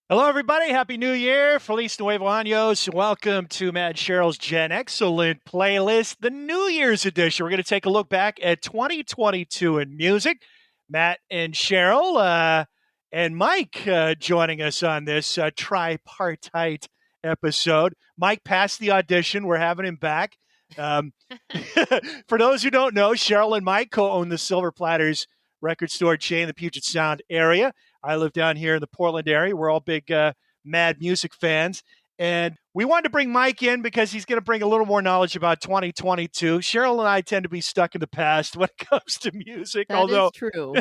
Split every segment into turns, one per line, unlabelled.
Hello, everybody. Happy New Year. Feliz Nuevo Años. Welcome to Matt Sheryl's Gen Excellent playlist, the New Year's edition. We're going to take a look back at 2022 in music. Matt and Sheryl and Mike joining us on this tripartite episode. Mike passed the audition. We're having him back. For those who don't know, Sheryl and Mike co-own the Silver Platters record store chain in the Puget Sound area. I live down here in the Portland area. We're all big Mad music fans. And we wanted to bring Mike in because he's going to bring a little more knowledge about 2022. Sheryl and I tend to be stuck in the past when it comes to music.
That
although,
is true.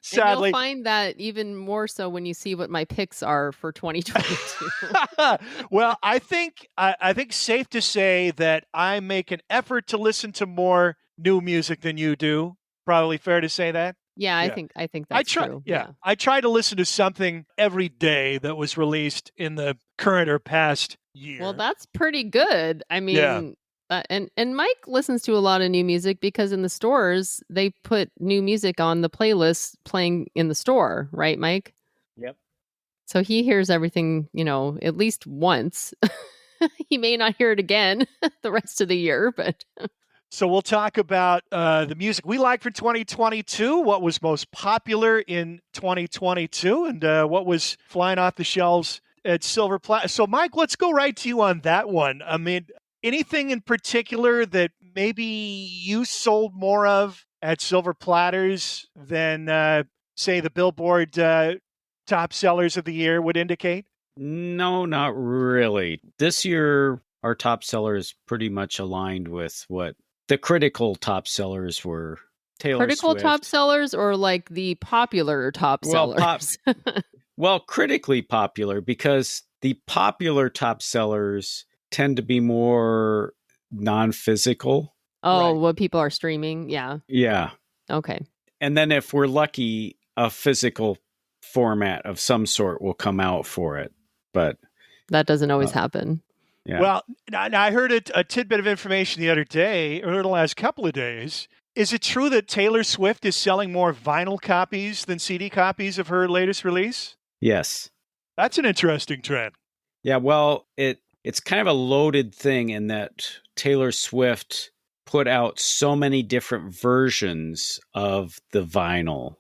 sadly,
and you'll find that even more so when you see what my picks are for 2022.
well, I think safe to say that I make an effort to listen to more new music than you do. Probably fair to say that.
Yeah, I think that's true.
Yeah, I try to listen to something every day that was released in the current or past year.
Well, that's pretty good. I mean, and Mike listens to a lot of new music because in the stores they put new music on the playlist playing in the store, right, Mike?
Yep.
So he hears everything, at least once. He may not hear it again the rest of the year, but.
So we'll talk about the music we like for 2022, what was most popular in 2022, and what was flying off the shelves at Silver Platters. So, Mike, let's go right to you on that one. I mean, anything in particular that maybe you sold more of at Silver Platters than, say, the Billboard top sellers of the year would indicate?
No, not really. This year, our top sellers pretty much aligned with what the critical top sellers were.
Critical
Swift.
top sellers or like the popular top sellers?
Well, critically popular, because the popular top sellers tend to be more non-physical.
Oh,
Right.
what people are streaming. Yeah.
Yeah.
Okay.
And then if we're lucky, a physical format of some sort will come out for it. But
that doesn't always happen.
Yeah.
Well, I heard a tidbit of information the other day, or the last couple of days. Is it true that Taylor Swift is selling more vinyl copies than CD copies of her latest release?
Yes.
That's an interesting trend.
Yeah, well, it's kind of a loaded thing in that Taylor Swift put out so many different versions of the vinyl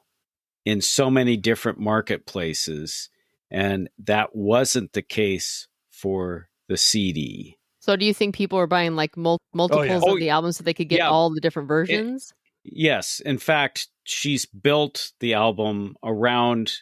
in so many different marketplaces, and that wasn't the case for the CD.
So do you think people are buying like multiples of the album so they could get all the different versions?
Yes. In fact, she's built the album around.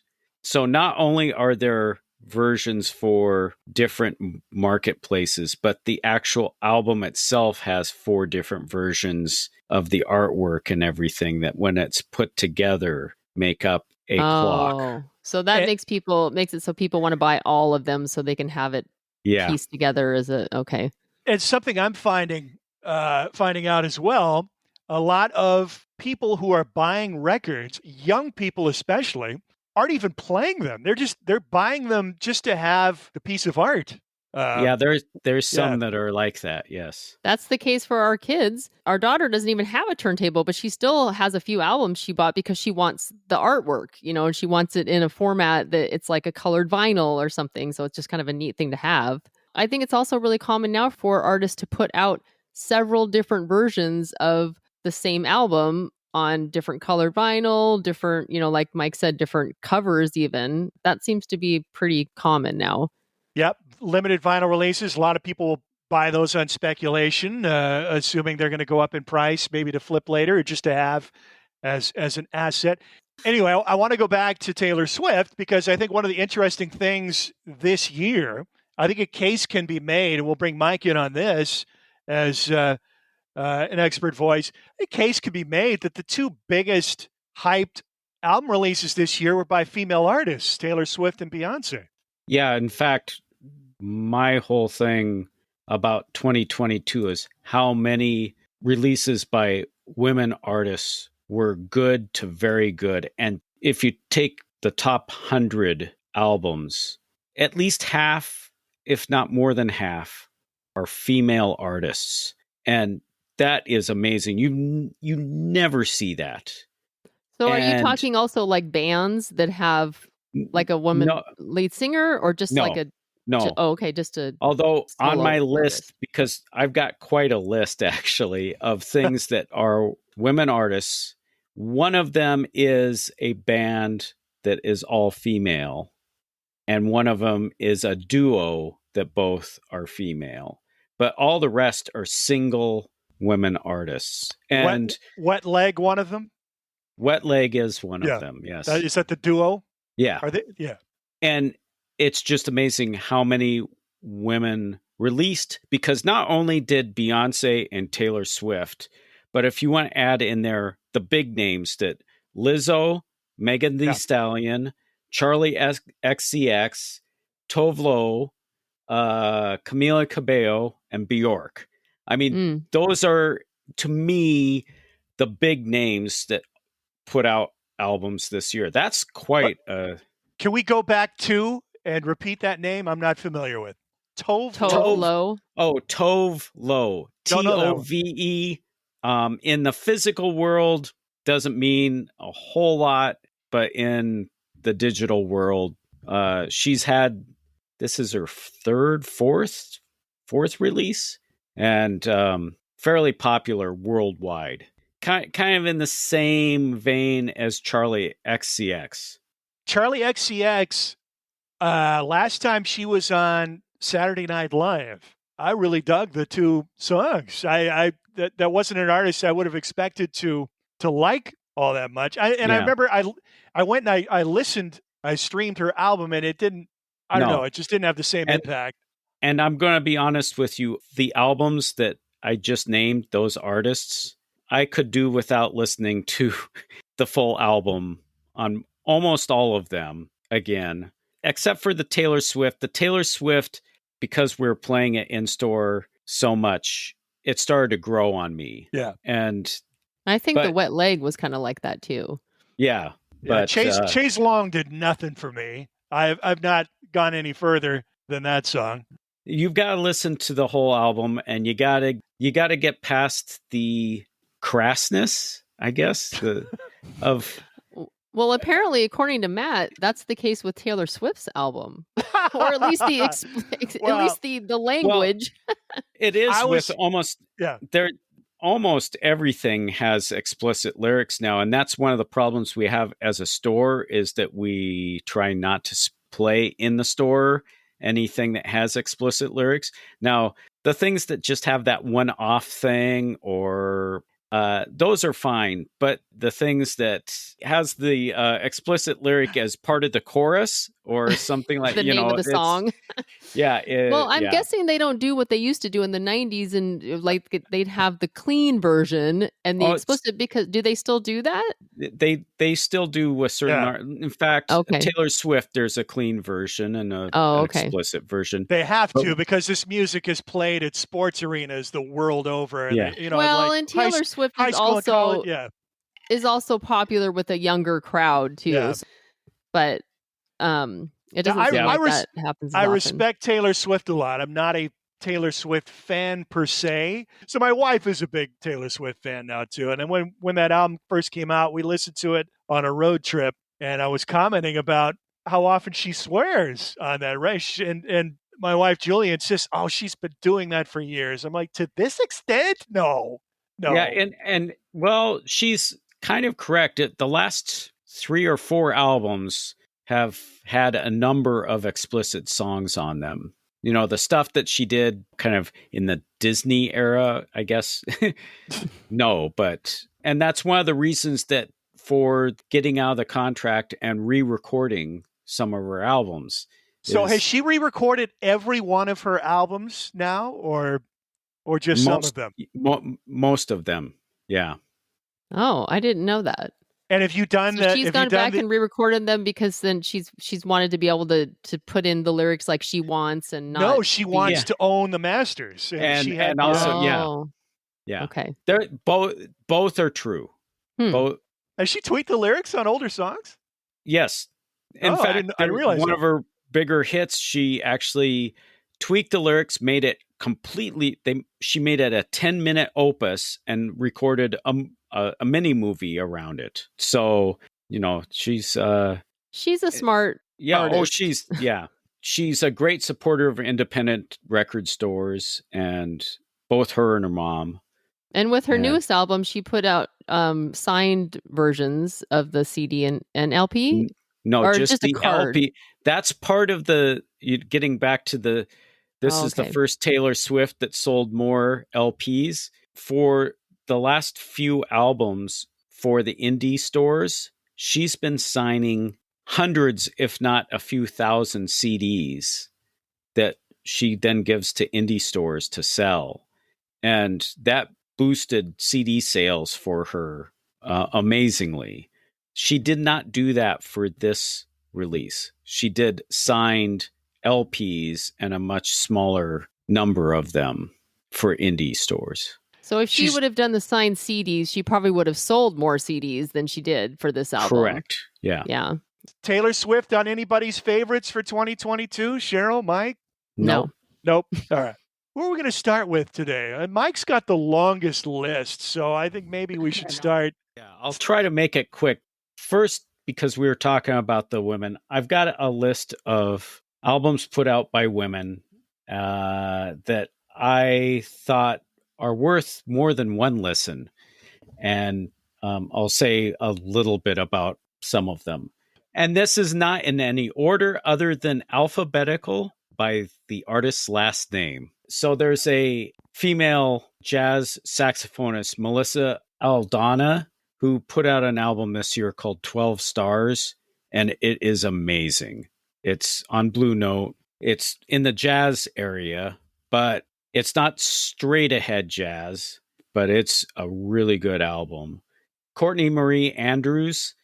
So not only are there versions for different marketplaces, but the actual album itself has 4 different versions of the artwork and everything that when it's put together make up a clock.
So that makes it so people want to buy all of them so they can have it pieced together as okay.
It's something I'm finding out as well. A lot of people who are buying records, young people especially, aren't even playing them. They're buying them just to have the piece of art.
There's some that are like that. Yes,
that's the case for our kids. Our daughter doesn't even have a turntable, but she still has a few albums she bought because she wants the artwork, and she wants it in a format that it's like a colored vinyl or something. So it's just kind of a neat thing to have. I think it's also really common now for artists to put out several different versions of the same album on different colored vinyl, different, like Mike said, different covers even. That seems to be pretty common now.
Yep. Limited vinyl releases. A lot of people will buy those on speculation, assuming they're going to go up in price, maybe to flip later or just to have as an asset. Anyway, I want to go back to Taylor Swift because I think one of the interesting things this year, I think a case can be made, and we'll bring Mike in on this as an expert voice. A case could be made that the 2 biggest hyped album releases this year were by female artists, Taylor Swift and Beyonce.
Yeah, in fact, my whole thing about 2022 is how many releases by women artists were good to very good. And if you take the top 100 albums, at least half, if not more than half, are female artists. And that is amazing. You never see that.
So are you talking also like bands that have like a woman
No,
lead singer, or just like
no,
a?
no.
Oh, okay, just a
Although on
solo
my list,
artist.
because I've got quite a list actually of things that are women artists. One of them is a band that is all female, and one of them is a duo that both are female. But all the rest are single women artists. And
Wet Leg, one of them.
Wet Leg is one of
Yeah.
them. Yes.
Is that the duo?
Yeah.
Are they? Yeah.
And it's just amazing how many women released, because not only did Beyonce and Taylor Swift, but if you want to add in there the big names that Lizzo, Megan Thee Stallion, Charlie XCX, Tove Lo, Camila Cabello, and Bjork. I mean, those are, to me, the big names that put out albums this year. That's quite a...
Can we go back to and repeat that name? I'm not familiar with. Tove
Lo.
Oh, Tove Lo. Tove. In the physical world, doesn't mean a whole lot, but in the digital world, she's had, this is her fourth release, and fairly popular worldwide. Kind of in the same vein as Charlie XCX.
Charlie XCX, last time she was on Saturday Night Live, I really dug the two songs. That wasn't an artist I would have expected to like all that much. I remember I went and I listened, I streamed her album, and it didn't. I don't know. It just didn't have the same impact.
And I'm going to be honest with you, the albums that I just named, those artists, I could do without listening to the full album on almost all of them again, except for the Taylor Swift. The Taylor Swift, because we're playing it in store so much, it started to grow on me.
Yeah.
And I think the Wet Leg was kind of like that too.
Yeah.
But Chase Long did nothing for me. I've not gone any further than that song.
You've got to listen to the whole album, and you got to get past the crassness, I guess, of...
Well, apparently, according to Matt, that's the case with Taylor Swift's album, or at least the language.
Well, it is almost everything has explicit lyrics now, and that's one of the problems we have as a store, is that we try not to play in the store anything that has explicit lyrics. Now, the things that just have that one-off thing, or those are fine, but the things that has the explicit lyric as part of the chorus or something like
the name of the song. I'm guessing they don't do what they used to do in the 90s, and like they'd have the clean version and the explicit, because do they still do that?
They still do with certain in fact, Taylor Swift, there's a clean version and an explicit version.
They have to, because this music is played at sports arenas the world over.
Yeah.
And
Taylor Swift is also popular with a younger crowd too.
Yeah.
But it doesn't seem like that happens.
I respect Taylor Swift a lot. I'm not a Taylor Swift fan per se. So my wife is a big Taylor Swift fan now too. And then when that album first came out, we listened to it on a road trip, and I was commenting about how often she swears on that, right? And my wife Julie insists, "Oh, she's been doing that for years." I'm like, to this extent? No.
Yeah, and well, she's kind of correct. The last 3 or 4 albums have had a number of explicit songs on them. You know, the stuff that she did kind of in the Disney era, I guess. And that's one of the reasons that for getting out of the contract and re-recording some of her albums.
So has she re-recorded every one of her albums now, or just some of them?
Most of them, yeah.
Oh, I didn't know that.
And have you done that?
She's gone back and re-recorded them because then she's wanted to be able to put in the lyrics like she wants, and not.
No, she wants to own the masters,
and also yeah.
Okay,
they're both are true. Both.
Has she tweaked the lyrics on older songs?
Yes. In fact,
I didn't realize
one of her bigger hits, she actually tweaked the lyrics, made it completely. She made it a 10-minute opus and recorded a mini movie around it. So she's a smart Yeah.
artist.
She's a great supporter of independent record stores, and both her and her mom.
And with her
And
newest album, she put out signed versions of the CD and LP,
no,
or
just
just a
the
card.
LP. That's part of getting back to this
Oh,
is the
okay.
first Taylor Swift that sold more LPs. For the last few albums for the indie stores, she's been signing hundreds, if not a few thousand CDs that she then gives to indie stores to sell. And that boosted CD sales for her amazingly. She did not do that for this release. She did signed LPs and a much smaller number of them for indie stores.
So if she
She's-
would have done the signed CDs, she probably would have sold more CDs than she did for this album.
Correct. Yeah.
Yeah.
Taylor Swift on anybody's favorites for 2022? Cheryl, Mike?
No.
Nope. All right. Who are we going to start with today? Mike's got the longest list, so I think maybe we should start.
Yeah, I'll try to make it quick. First, because we were talking about the women, I've got a list of albums put out by women that I thought are worth more than one listen. And I'll say a little bit about some of them. And this is not in any order other than alphabetical by the artist's last name. So there's a female jazz saxophonist, Melissa Aldana, who put out an album this year called 12 Stars, and it is amazing. It's on Blue Note. It's in the jazz area, but it's not straight ahead jazz, but it's a really good album. Courtney Marie Andrews,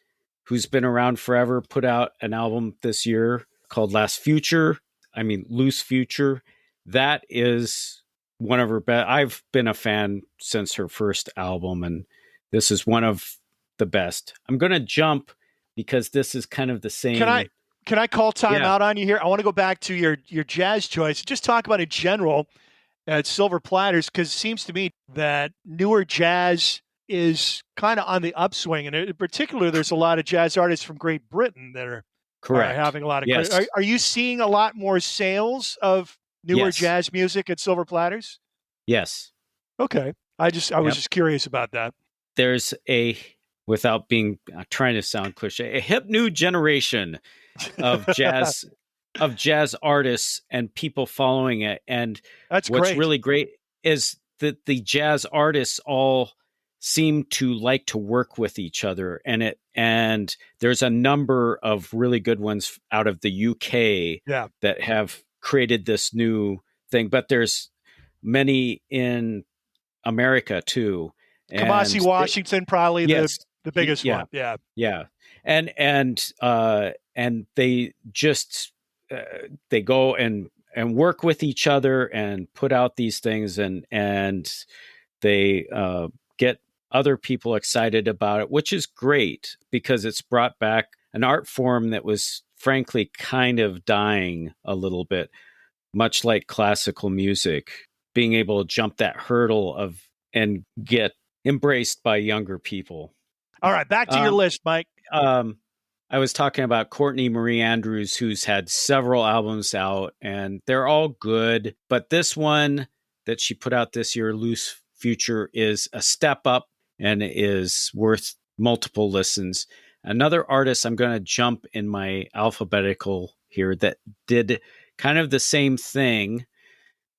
who's been around forever, put out an album this year called Loose Future. That is one of her best. I've been a fan since her first album, and this is one of the best. I'm going to jump because this is kind of the same.
Can I call time out on you here? I want to go back to your jazz choice. Just talk about in general at Silver Platters, because it seems to me that newer jazz is kind of on the upswing, and in particular, there's a lot of jazz artists from Great Britain that are having a lot of.
Yes.
Are you seeing a lot more sales of newer jazz music at Silver Platters?
Yes.
Okay, I was just curious about that.
There's without being trying to sound cliche, a hip new generation of jazz artists and people following it. And
what's
great. Really great is that the jazz artists all seem to like to work with each other, and there's a number of really good ones out of the UK that have created this new thing, but there's many in America too.
Kamasi Washington, probably the biggest one.
Yeah. And they just they go and work with each other and put out these things, and they get other people excited about it, which is great because it's brought back an art form that was frankly kind of dying a little bit, much like classical music, being able to jump that hurdle and get embraced by younger people.
All right, back to your list, Mike.
I was talking about Courtney Marie Andrews, who's had several albums out, and they're all good. But this one that she put out this year, Loose Future, is a step up and is worth multiple listens. Another artist I'm going to jump in my alphabetical here that did kind of the same thing.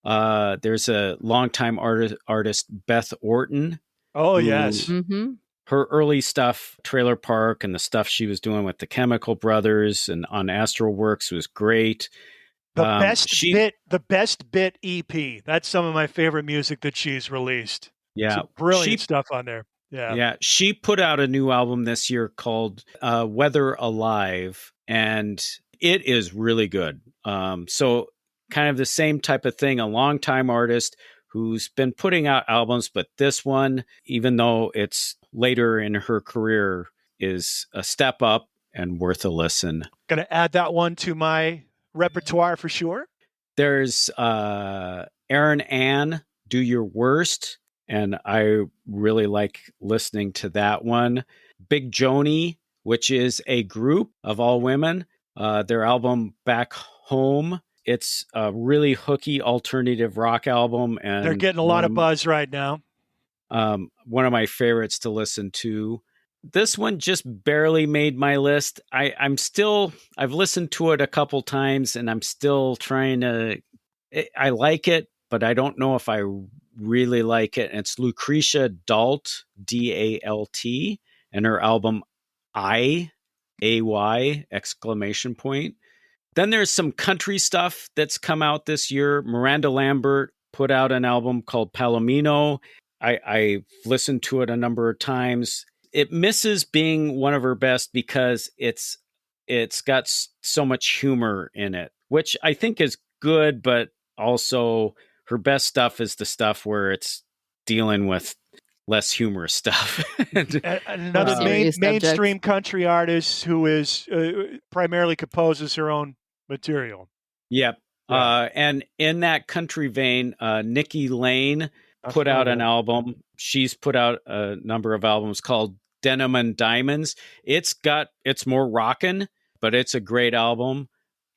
There's a longtime artist, Beth Orton.
Oh, yes.
Mm-hmm.
Her early stuff, Trailer Park, and the stuff she was doing with the Chemical Brothers and on Astral Works was great.
The best bit EP. That's some of my favorite music that she's released.
Yeah,
brilliant stuff on there.
Yeah. She put out a new album this year called Weather Alive, and it is really good. So kind of the same type of thing, a longtime artist who's been putting out albums, but this one, even though it's later in her career, is a step up and worth a listen.
Going to add that one to my repertoire for sure.
There's Aaron Ann, Do Your Worst, and I really like listening to that one. Big Joni, which is a group of all women. their album Back Home. It's a really hooky alternative rock album, and
they're getting a lot of buzz right now.
One of my favorites to listen to. This one just barely made my list. I've listened to it a couple times, and I'm still trying to. I like it, but I don't know if I really like it. And it's Lucretia Dalt, Dalt, and her album I, AY, exclamation point. Then there's some country stuff that's come out this year. Miranda Lambert put out an album called Palomino. I've listened to it a number of times. It misses being one of her best because it's got so much humor in it, which I think is good, but also her best stuff is the stuff where it's dealing with less humorous stuff.
Another mainstream country artist who is primarily composes her own material.
Yep. Yeah. And in that country vein, Nikki Lane put out an album. She's put out a number of albums called Denim and Diamonds. It's more rockin', but it's a great album.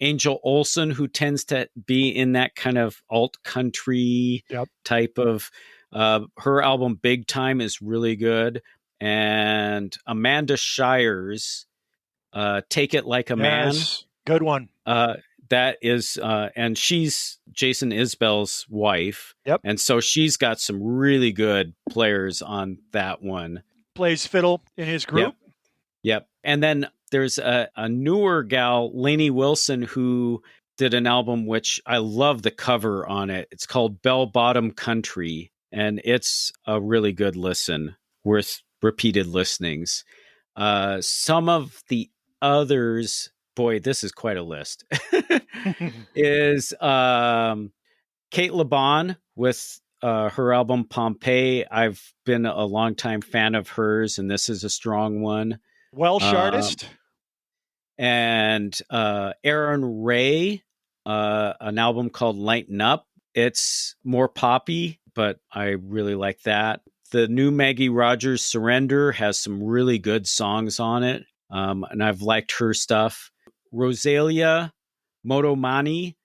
Angel Olsen, who tends to be in that kind of alt country type of, her album Big Time is really good. And Amanda Shires, Take It Like a Man.
Good one.
That is, and she's Jason Isbell's wife.
Yep.
And so she's got some really good players on that one.
Plays fiddle in his group.
Yep. And then there's a newer gal, Lainey Wilson, who did an album which I love the cover on it. It's called Bell Bottom Country, and it's a really good listen, worth repeated listenings. Some of the others, boy, this is quite a list, is Kate LeBon with her album Pompeii. I've been a longtime fan of hers, and this is a strong one.
Welsh artist.
And Aaron Ray, an album called Lighten Up. It's more poppy, but I really like that. The new Maggie Rogers Surrender has some really good songs on it, and I've liked her stuff. Rosalia Motomani.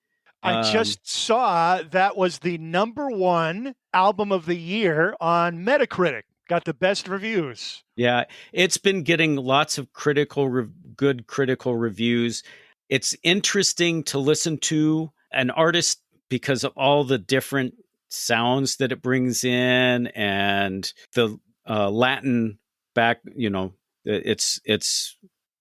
I just saw that was the #1 album of the year on Metacritic. Got the best reviews.
Yeah, it's been getting lots of good critical reviews. It's interesting to listen to an artist because of all the different sounds that it brings in, and the Latin back, it's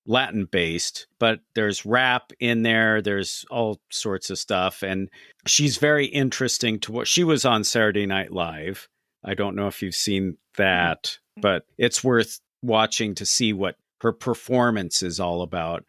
Latin based, but there's rap in there. There's all sorts of stuff. And she's very interesting to what she was on Saturday Night Live. I don't know if you've seen that, but it's worth watching to see what her performance is all about.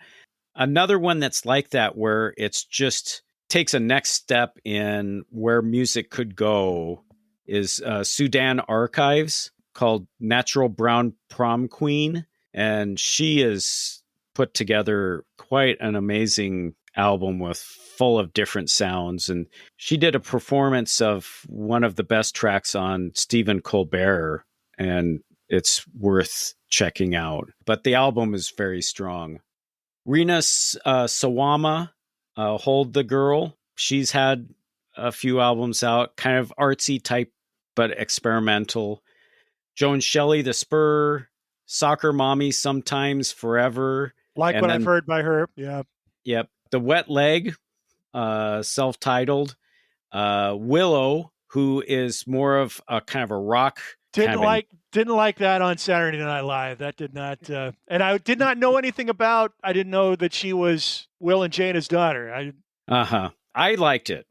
Another one that's like that, where it's just takes a next step in where music could go, is Sudan Archives, called Natural Brown Prom Queen. And she is put together quite an amazing album with full of different sounds. And she did a performance of one of the best tracks on Stephen Colbert, and it's worth checking out. But the album is very strong. Rina Sawama, Hold the Girl. She's had a few albums out, kind of artsy type, but experimental. Joan Shelley, The Spur, Soccer Mommy, Sometimes, Forever.
Like what I've heard by her. Yeah.
Yep. The Wet Leg, self-titled. Willow, who is more of a kind of a rock.
Didn't like that on Saturday Night Live. That did not, and I did not know anything about. I didn't know that she was Will and Jana's daughter.
I liked it,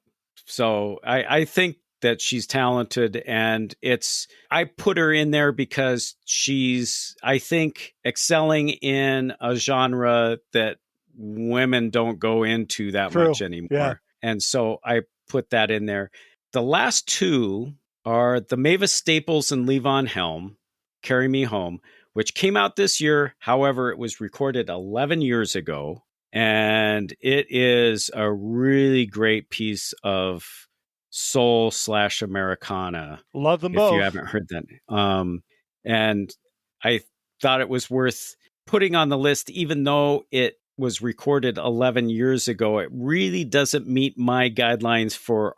so I think that she's talented, and I put her in there because she's, I think, excelling in a genre that women don't go into that much anymore. Yeah. And so I put that in there. The last two are the Mavis Staples and Levon Helm, Carry Me Home, which came out this year. However, it was recorded 11 years ago, and it is a really great piece of soul/Americana.
Love them both.
If you haven't heard that. And I thought it was worth putting on the list, even though it was recorded 11 years ago, it really doesn't meet my guidelines for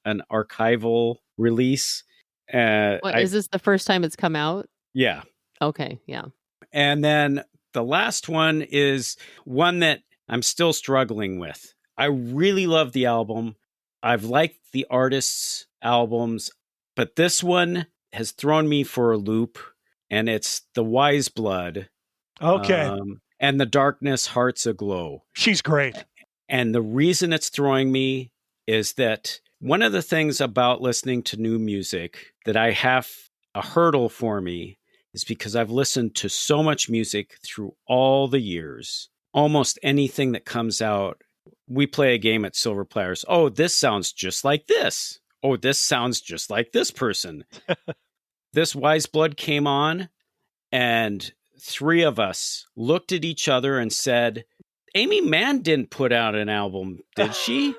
an archival release.
Is this the first time it's come out?
Yeah.
Okay, yeah.
And then the last one is one that I'm still struggling with. I really love the album. I've liked the artists' albums, but this one has thrown me for a loop, and it's The Wise Blood.
Okay.
And The Darkness Hearts Aglow.
She's great.
And the reason it's throwing me is that one of the things about listening to new music that I have a hurdle for me is because I've listened to so much music through all the years. Almost anything that comes out, we play a game at Silver Platters. Oh, this sounds just like this. Oh, this sounds just like this person. This Wise Blood came on, and three of us looked at each other and said, Amy Mann didn't put out an album, did she?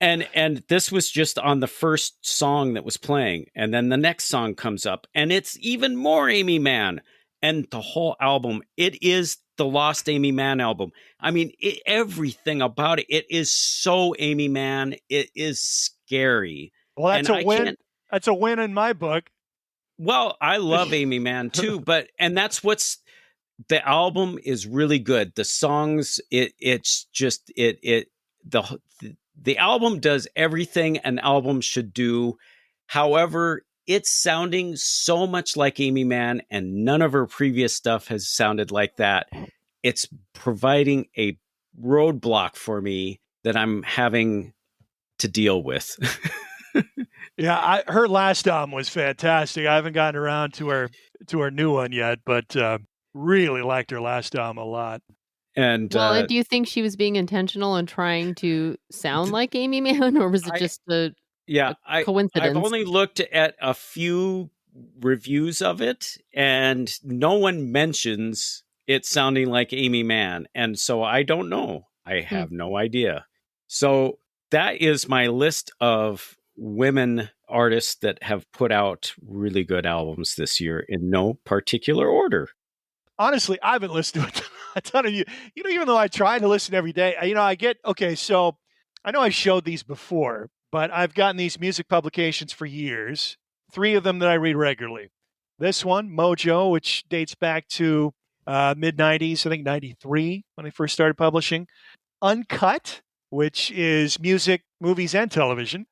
And this was just on the first song that was playing. And then the next song comes up, and it's even more Amy Mann. And the whole album, it is the Lost Amy Mann album. I mean, everything about it, it is so Amy Mann. It is scary.
Well, that's a win. That's a win in my book.
Well, I love Amy Mann too, and that's the album is really good. The songs, the album does everything an album should do. However, it's sounding so much like Amy Mann, and none of her previous stuff has sounded like that. It's providing a roadblock for me that I'm having to deal with.
Yeah, her last album was fantastic. I haven't gotten around to her new one yet, but really liked her last album a lot.
And
and do you think she was being intentional and trying to sound like Amy Mann, or was it just a coincidence?
I've only looked at a few reviews of it, and no one mentions it sounding like Amy Mann, and so I don't know. I have no idea. So that is my list of women artists that have put out really good albums this year in no particular order.
Honestly, I haven't listened to a ton of you. Even though I try to listen every day, so I know I showed these before, but I've gotten these music publications for years. 3 of them that I read regularly. This one, Mojo, which dates back to mid-90s, I think 93 when I first started publishing. Uncut, which is music, movies, and television,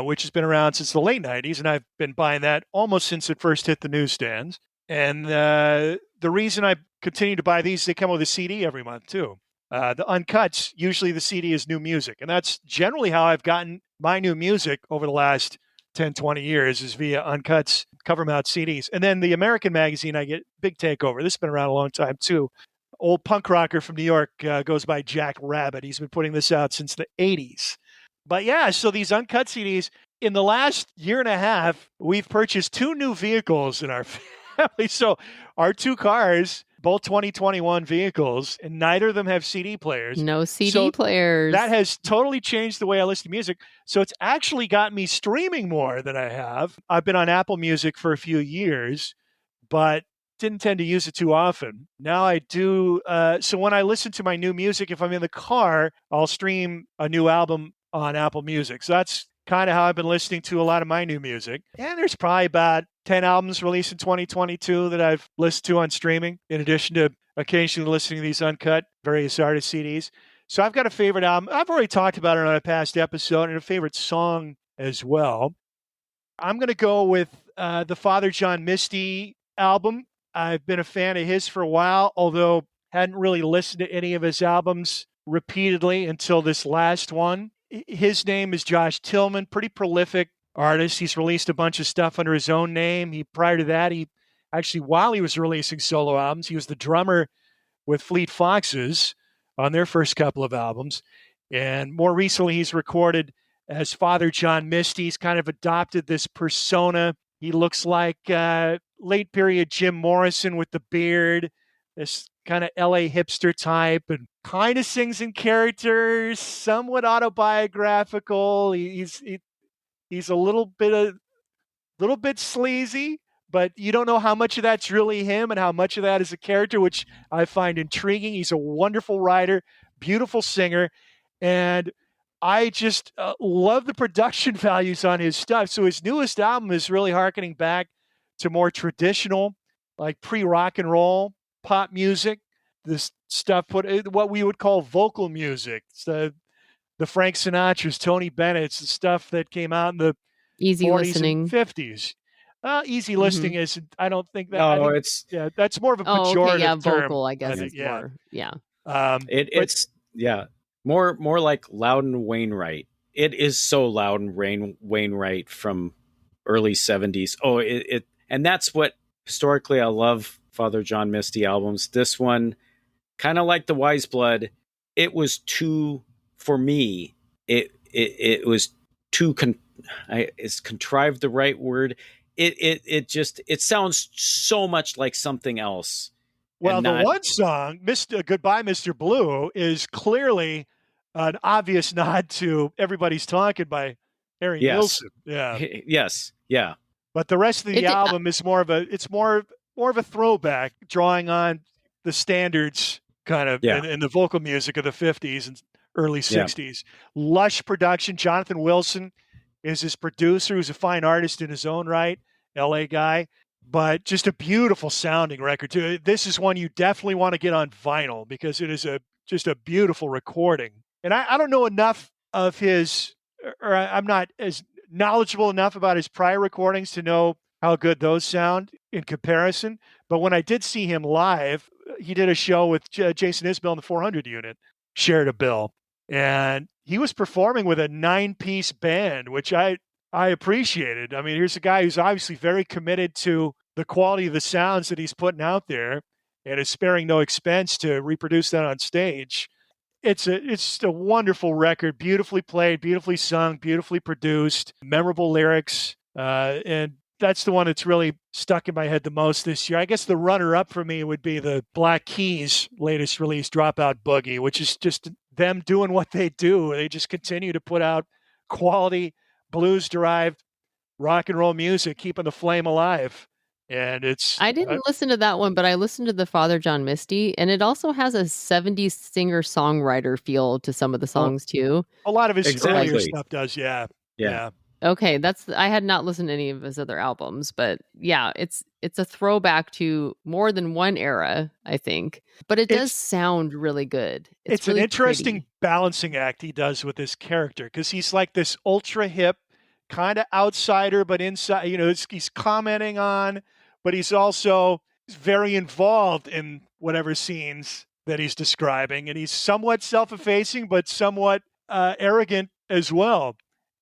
which has been around since the late 90s, and I've been buying that almost since it first hit the newsstands. And the reason I continue to buy these, they come with a CD every month, too. The Uncuts, usually the CD is new music, and that's generally how I've gotten my new music over the last 10, 20 years is via Uncuts cover mount CDs. And then the American magazine, I get Big Takeover. This has been around a long time, too. Old punk rocker from New York goes by Jack Rabbit. He's been putting this out since the 80s. But yeah, so these Uncut CDs, in the last year and a half, we've purchased 2 new vehicles in our family. So our 2 cars, both 2021 vehicles, and neither of them have CD players.
No CD players.
That has totally changed the way I listen to music. So it's actually got me streaming more than I have. I've been on Apple Music for a few years, but didn't tend to use it too often. Now I do. So when I listen to my new music, if I'm in the car, I'll stream a new album on Apple Music. So that's kind of how I've been listening to a lot of my new music. And there's probably about 10 albums released in 2022 that I've listened to on streaming, in addition to occasionally listening to these uncut various artist CDs. So I've got a favorite album. I've already talked about it on a past episode, and a favorite song as well. I'm going to go with the Father John Misty album. I've been a fan of his for a while, although hadn't really listened to any of his albums repeatedly until this last one. His name is Josh Tillman, pretty prolific artist. He's released a bunch of stuff under his own name. Prior to that, while he was releasing solo albums, he was the drummer with Fleet Foxes on their first couple of albums. And more recently, he's recorded as Father John Misty. He's kind of adopted this persona. He looks like late period Jim Morrison with the beard, this kind of LA hipster type, and kind of sings in character, somewhat autobiographical. He's a little bit sleazy, but you don't know how much of that's really him and how much of that is a character, which I find intriguing. He's a wonderful writer, beautiful singer, and I just love the production values on his stuff. So his newest album is really harkening back to more traditional, like pre-rock and roll pop music. This stuff, what we would call vocal music. It's the Frank Sinatra's, Tony Bennett's, the stuff that came out in the
Easy
40s
listening.
and 50s. Easy listening is, I don't think that.
No,
it's that's more of a
Oh,
pejorative
okay, yeah,
term.
vocal, I guess,
think,
is more, yeah.
It's more like Loudon Wainwright. It is so Loudon Wainwright from early 70s. Oh, and that's what historically I love Father John Misty albums. This one, kind of like the Wise Blood, it was too, for me, it was too is contrived the right word? It sounds so much like something else.
Well, the one song, Goodbye, Mr. Blue, is clearly an obvious nod to Everybody's Talking by Harry Nilsson. Yeah.
Yes. Yeah.
But the rest of the album is more of a throwback, drawing on the standards kind of in the vocal music of the 50s and early 60s. Lush production. Jonathan Wilson is his producer, who's a fine artist in his own right, LA guy. But just a beautiful sounding record too. This is one you definitely want to get on vinyl because it is just a beautiful recording. And I don't know enough of his, or I'm not as knowledgeable enough about his prior recordings to know how good those sound in comparison. But when I did see him live, he did a show with Jason Isbell and the 400 Unit, shared a bill. And he was performing with a 9-piece band, which I appreciated. I mean, here's a guy who's obviously very committed to the quality of the sounds that he's putting out there and is sparing no expense to reproduce that on stage. It's just a wonderful record, beautifully played, beautifully sung, beautifully produced, memorable lyrics. And that's the one that's really stuck in my head the most this year. I guess the runner-up for me would be the Black Keys' latest release, Dropout Boogie, which is just them doing what they do. They just continue to put out quality blues-derived rock and roll music, keeping the flame alive. And
I didn't listen to that one, but I listened to the Father John Misty, and it also has a 70s singer-songwriter feel to some of the songs too.
A lot of his earlier stuff does, yeah.
Okay, I had not listened to any of his other albums, but yeah, it's a throwback to more than one era, I think. But it does sound really good.
It's really an interesting balancing act he does with this character, because he's like this ultra hip kind of outsider, but inside, he's commenting on, but he's also very involved in whatever scenes that he's describing, and he's somewhat self-effacing, but somewhat arrogant as well.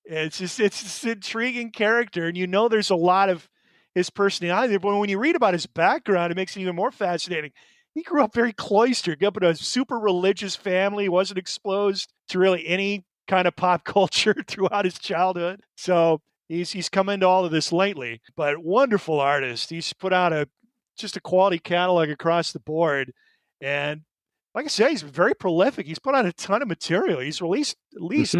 It's this intriguing character, and there's a lot of his personality. But when you read about his background, it makes it even more fascinating. He grew up very cloistered, grew up in a super religious family, wasn't exposed to really any kind of pop culture throughout his childhood. So he's come into all of this lately, but wonderful artist. He's put out just a quality catalog across the board. And like I say, he's very prolific. He's put out a ton of material. He's released at least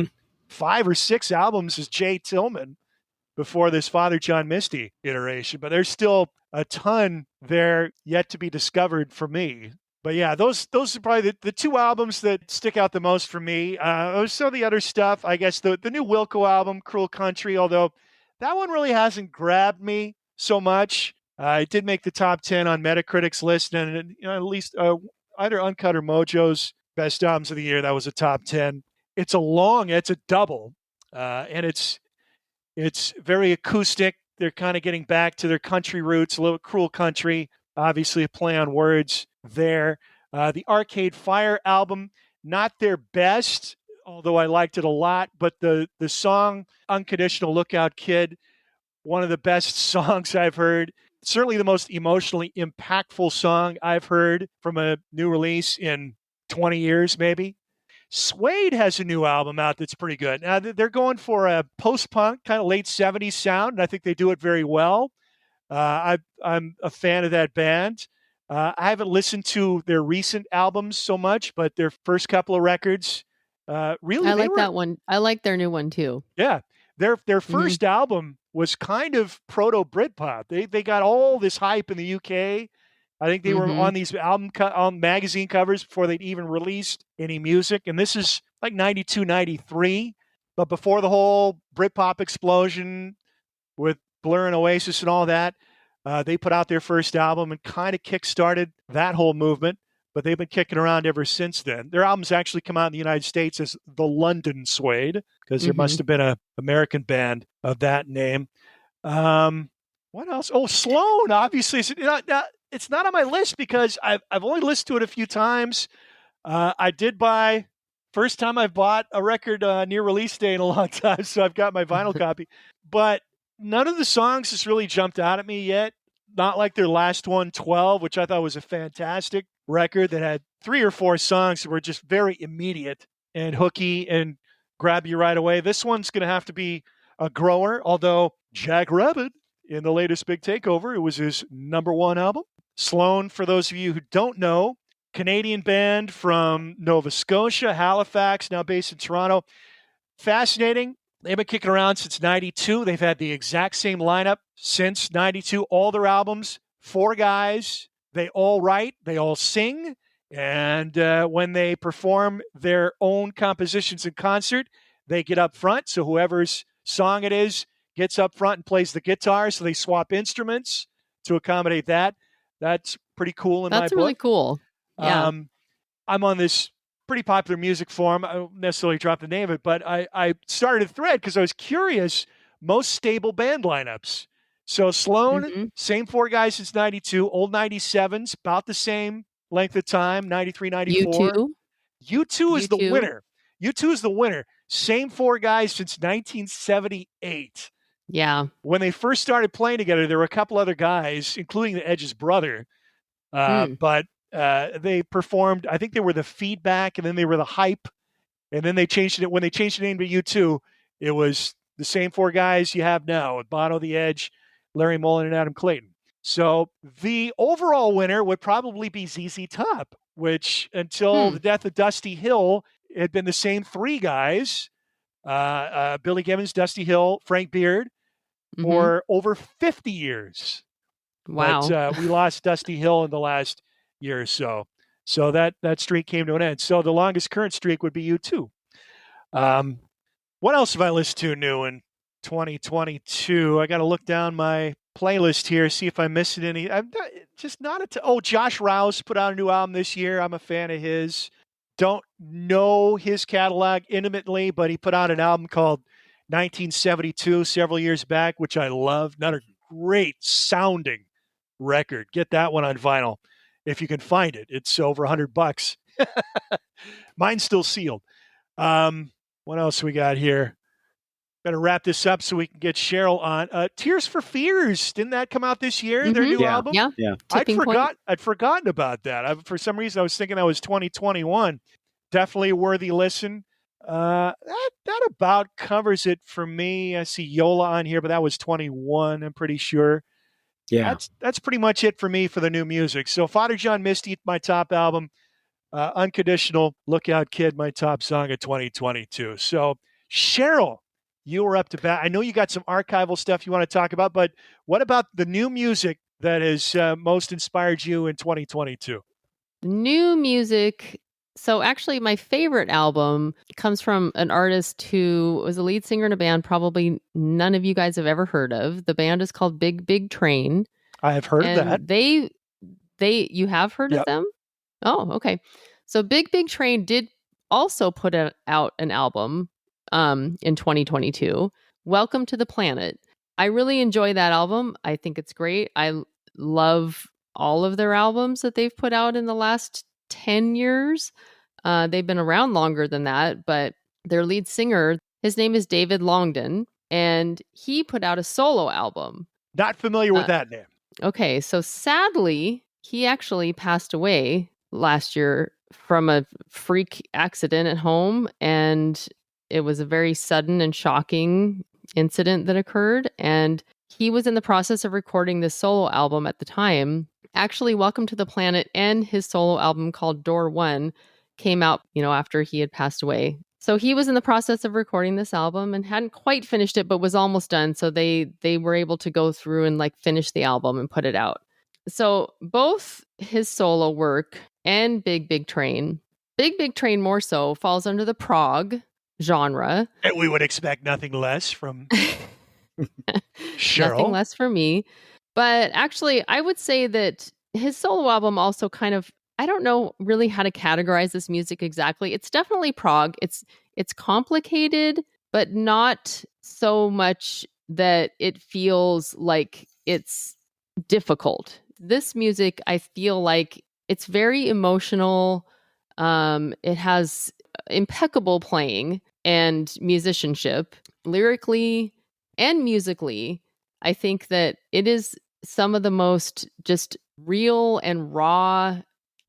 5 or 6 albums as Jay Tillman before this Father John Misty iteration, but there's still a ton there yet to be discovered for me. But yeah, those are probably the 2 albums that stick out the most for me. Some of the other stuff, I guess the new Wilco album, Cruel Country, although that one really hasn't grabbed me so much. It did make the top 10 on Metacritic's list, and at least either Uncut or Mojo's best albums of the year, that was a top 10. It's a double, and it's very acoustic. They're kind of getting back to their country roots, a little Cruel Country, obviously a play on words there. The Arcade Fire album, not their best, although I liked it a lot, but the song Unconditional Lookout Kid, one of the best songs I've heard. Certainly the most emotionally impactful song I've heard from a new release in 20 years, maybe. Suede has a new album out that's pretty good. Now, they're going for a post-punk, kind of late 70s sound, and I think they do it very well. I'm a fan of that band. I haven't listened to their recent albums so much, but their first couple of records, really,
I like that one. I like their new one too.
Yeah, Their first album was kind of proto Britpop. They got all this hype in the UK. I think they were on these on magazine covers before they'd even released any music. And this is like 92, 93. But before the whole Britpop explosion with Blur and Oasis and all that, they put out their first album and kind of kickstarted that whole movement. But they've been kicking around ever since then. Their albums actually come out in the United States as The London Suede, because there must have been an American band of that name. What else? Oh, Sloan, obviously. It's not on my list because I've only listened to it a few times. I did buy, first time I've bought a record near release day in a long time, so I've got my vinyl copy. But none of the songs has really jumped out at me yet. Not like their last one, 12, which I thought was a fantastic record that had 3 or 4 songs that were just very immediate and hooky and grab you right away. This one's going to have to be a grower, although Jack Rabbit in the latest Big Takeover, it was his #1 album. Sloan, for those of you who don't know, Canadian band from Nova Scotia, Halifax, now based in Toronto. Fascinating. They've been kicking around since 92. They've had the exact same lineup since 92. All their albums, 4 guys. They all write, they all sing. And when they perform their own compositions in concert, they get up front. So whoever's song it is gets up front and plays the guitar. So they swap instruments to accommodate that. That's pretty cool in my book.
That's really cool. Yeah.
I'm on this pretty popular music forum. I don't necessarily drop the name of it, but I started a thread because I was curious. Most stable band lineups. So Sloan, same 4 guys since 92, old 97s, about the same length of time, 93, 94. U2 is the winner. U2 is the winner. Same 4 guys since 1978.
Yeah.
When they first started playing together, there were a couple other guys, including the Edge's brother. But they performed, I think they were the Feedback, and then they were the Hype. And then they changed it. When they changed the name to U2, it was the same 4 guys you have now, with Bono, the Edge, Larry Mullen, and Adam Clayton. So the overall winner would probably be ZZ Top, which until the death of Dusty Hill had been the same 3 guys, Billy Gibbons, Dusty Hill, Frank Beard, for over 50 years.
Wow.
But we lost Dusty Hill in the last year or so. So that streak came to an end. So the longest current streak would be U2. What else have I listened to new in 2022? I got to look down my playlist here, see if I missed any. I'm not, Josh Rouse put out a new album this year. I'm a fan of his. Don't know his catalog intimately, but he put out an album called 1972 several years back, which I love. Another great sounding record. Get that one on vinyl if you can find it. It's over $100. Mine's still sealed. What else we got here? Better wrap this up so we can get Sheryl on. Tears for Fears, didn't that come out this year? Their new album.
Yeah.
I'd forgotten about that. For some reason, I was thinking that was 2021. Definitely a worthy listen. That about covers it for me. I see Yola on here, but that was 21. I'm pretty sure.
Yeah,
that's pretty much it for me for the new music. So Father John Misty, my top album. Unconditional, Look Out Kid, my top song of 2022. So Sheryl, you were up to bat. I know you got some archival stuff you want to talk about, but what about the new music that has most inspired you in 2022?
New music. So actually my favorite album comes from an artist who was a lead singer in a band probably none of you guys have ever heard of. The band is called Big Big Train.
I have heard of that.
You have heard of them? Oh, okay. So Big Big Train did also put out an album in 2022, Welcome to the Planet. I really enjoy that album. I think it's great. I love all of their albums that they've put out in the last 10 years. They've been around longer than that, but their lead singer, his name is David Londgon, and he put out a solo album.
Not familiar with that name.
Okay, so sadly, he actually passed away last year from a freak accident at home, and it was a very sudden and shocking incident that occurred, and he was in the process of recording this solo album at the time. Actually, Welcome to the Planet and his solo album called Door One came out, after he had passed away. So he was in the process of recording this album and hadn't quite finished it, but was almost done. So they were able to go through and like finish the album and put it out. So both his solo work and Big Big Train more so, falls under the prog genre.
And we would expect nothing less from Sheryl.
Nothing less for me. But actually, I would say that his solo album also kind of, I don't know really how to categorize this music exactly. It's definitely prog. It's complicated, but not so much that it feels like it's difficult. This music, I feel like it's very emotional. It has impeccable playing and musicianship, lyrically and musically. I think that it is some of the most just real and raw,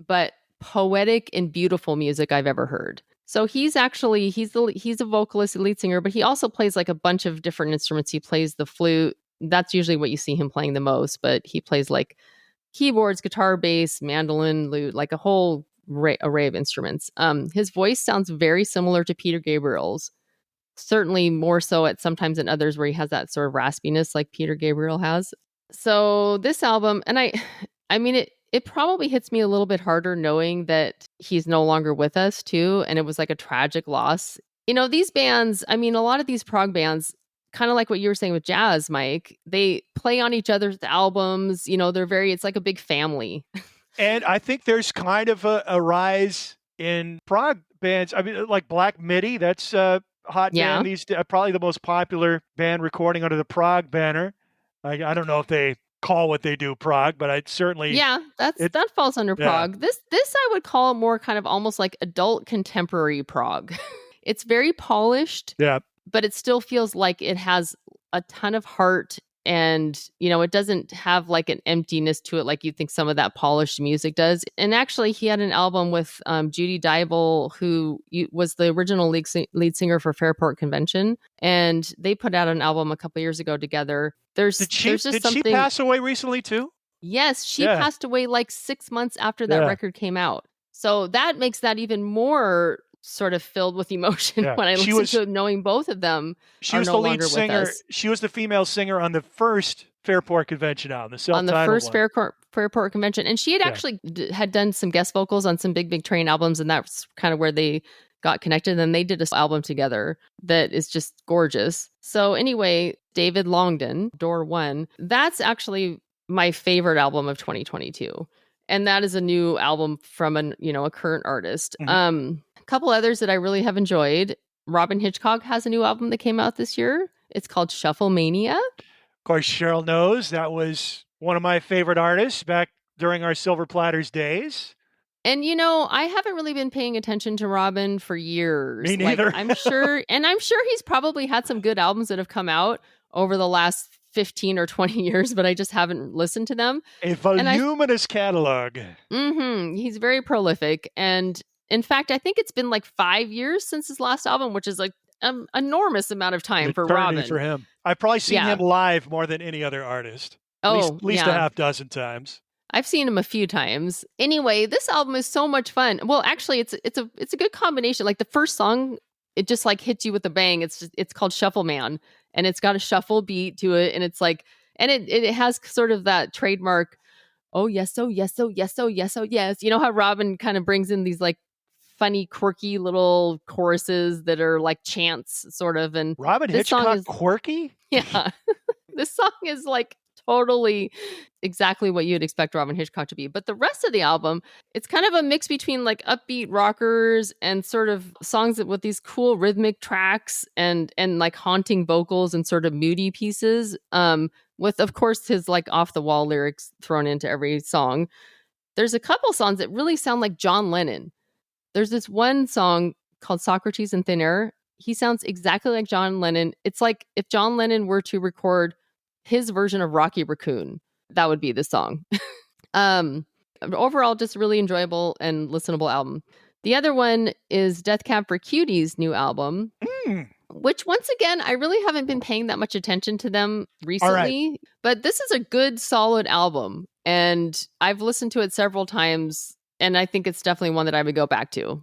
but poetic and beautiful music I've ever heard. So he's a vocalist, lead singer, but he also plays like a bunch of different instruments. He plays the flute. That's usually what you see him playing the most, but he plays like keyboards, guitar, bass, mandolin, lute, like a whole array of instruments. His voice sounds very similar to Peter Gabriel's, certainly more so at sometimes in others where he has that sort of raspiness like Peter Gabriel has. So this album, and I mean, it probably hits me a little bit harder knowing that he's no longer with us too. And it was like a tragic loss. You know, these bands, I mean, a lot of these prog bands, kind of like what you were saying with jazz, Mike, they play on each other's albums. You know, it's like a big family.
And I think there's kind of a rise in prog bands. I mean, like Black Midi, that's a hot band. These probably the most popular band recording under the prog banner. I don't know if they call what they do prog, but I'd certainly
that falls under prog. This I would call more kind of almost like adult contemporary prog. It's very polished, but it still feels like it has a ton of heart, and you know, it doesn't have like an emptiness to it like you think some of that polished music does. And actually, he had an album with Judy Dybel, who was the original lead singer for Fairport Convention, and they put out an album a couple years ago together. Did she
pass away recently too?
Yes, she passed away like 6 months after that record came out. So that makes that even more sort of filled with emotion when I listen to it, knowing both of them
she was the lead singer. She was the female singer on the first Fairport Convention album,
on the first Fairport Convention. And she had actually had done some guest vocals on some Big Big Train albums, and that's kind of where they got connected. And they did an album together that is just gorgeous. So anyway, David Londgon Door One, that's actually my favorite album of 2022. And that is a new album from a current artist. Mm-hmm. A couple others that I really have enjoyed. Robyn Hitchcock has a new album that came out this year. It's called Shuffle Mania.
Of course, Sheryl knows that was one of my favorite artists back during our Silver Platters days.
And, you know, I haven't really been paying attention to Robyn for years.
Me neither.
Like, I'm sure he's probably had some good albums that have come out over the last 15 or 20 years, but I just haven't listened to them.
A voluminous catalog.
He's very prolific. And in fact, I think it's been like 5 years since his last album, which is like an enormous amount of time for Robyn.
For him. I've probably seen him live more than any other artist. At least a half dozen times.
I've seen him a few times. Anyway, this album is so much fun. Well, actually, it's a good combination. Like the first song, it just like hits you with a bang. It's called Shuffle Man, and it's got a shuffle beat to it, and it's like, and it has sort of that trademark, oh yes, oh yes, oh yes, oh yes, oh yes. You know how Robyn kind of brings in these like funny, quirky little choruses that are like chants, sort of. And
Robyn Hitchcock quirky?
Yeah, this song is like totally exactly what you'd expect Robyn Hitchcock to be. But the rest of the album, it's kind of a mix between like upbeat rockers and sort of songs with these cool rhythmic tracks and like haunting vocals and sort of moody pieces. With of course his like off the wall lyrics thrown into every song. There's a couple songs that really sound like John Lennon. There's this one song called Socrates in Thin Air. He sounds exactly like John Lennon. It's like if John Lennon were to record his version of Rocky Raccoon, that would be the song. Overall, just really enjoyable and listenable album. The other one is Death Cab for Cutie's new album, which once again, I really haven't been paying that much attention to them recently, but this is a good, solid album. And I've listened to it several times, and I think it's definitely one that I would go back to.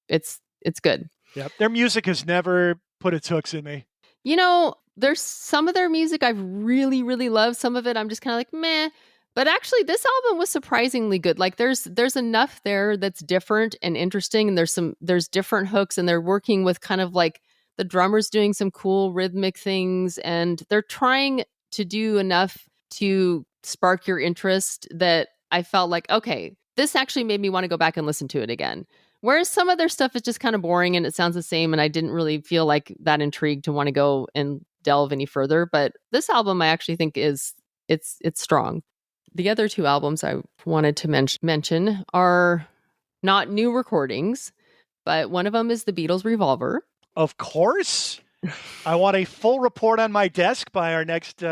It's good.
Yep. Their music has never put its hooks in me.
You know, there's some of their music I've really, really loved. Some of it I'm just kind of like, meh. But actually, this album was surprisingly good. Like, there's enough there that's different and interesting, and there's different hooks, and they're working with kind of like the drummers doing some cool rhythmic things, and they're trying to do enough to spark your interest that I felt like, okay, this actually made me want to go back and listen to it again. Whereas some of their stuff is just kind of boring and it sounds the same, and I didn't really feel like that intrigued to want to go and delve any further. But this album, I actually think it's strong. The other two albums I wanted to mention are not new recordings, but one of them is the Beatles' Revolver.
Of course. I want a full report on my desk by our next...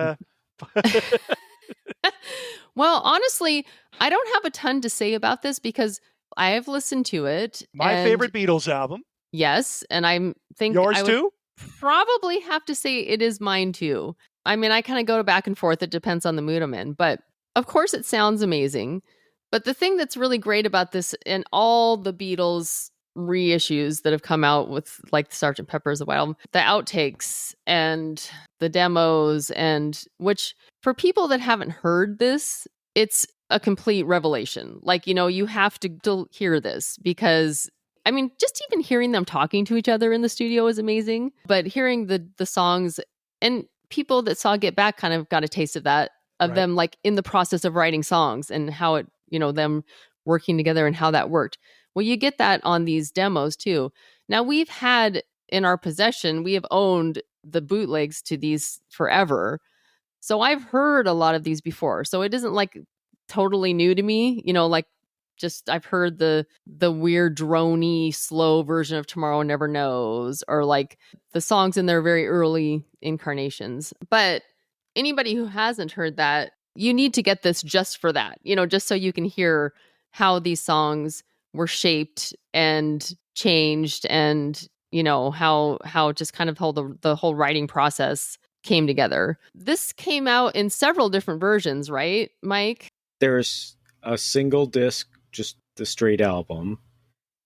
Well, honestly, I don't have a ton to say about this because I have listened to it.
My favorite Beatles album.
Yes, and I think
yours too?
Probably have to say it is mine too. I mean, I kind of go back and forth. It depends on the mood I'm in. But of course, it sounds amazing. But the thing that's really great about this and all the Beatles reissues that have come out with like Sgt. Pepper's the White Album, the outtakes and the demos, and which for people that haven't heard this, it's a complete revelation. Like, you know, you have to hear this because I mean, just even hearing them talking to each other in the studio is amazing. But hearing the songs, and people that saw Get Back kind of got a taste of that, of them like in the process of writing songs and how it, you know, them working together and how that worked. Well, you get that on these demos too. Now we've had in our possession, we have owned the bootlegs to these forever. So I've heard a lot of these before. So it isn't like totally new to me, you know, like just I've heard the weird droney slow version of Tomorrow Never Knows, or like the songs in their very early incarnations. But anybody who hasn't heard that, you need to get this just for that, you know, just so you can hear how these songs were shaped and changed, and you know how just kind of how the whole writing process came together. This came out in several different versions, right, Mike?
There's a single disc, just the straight album.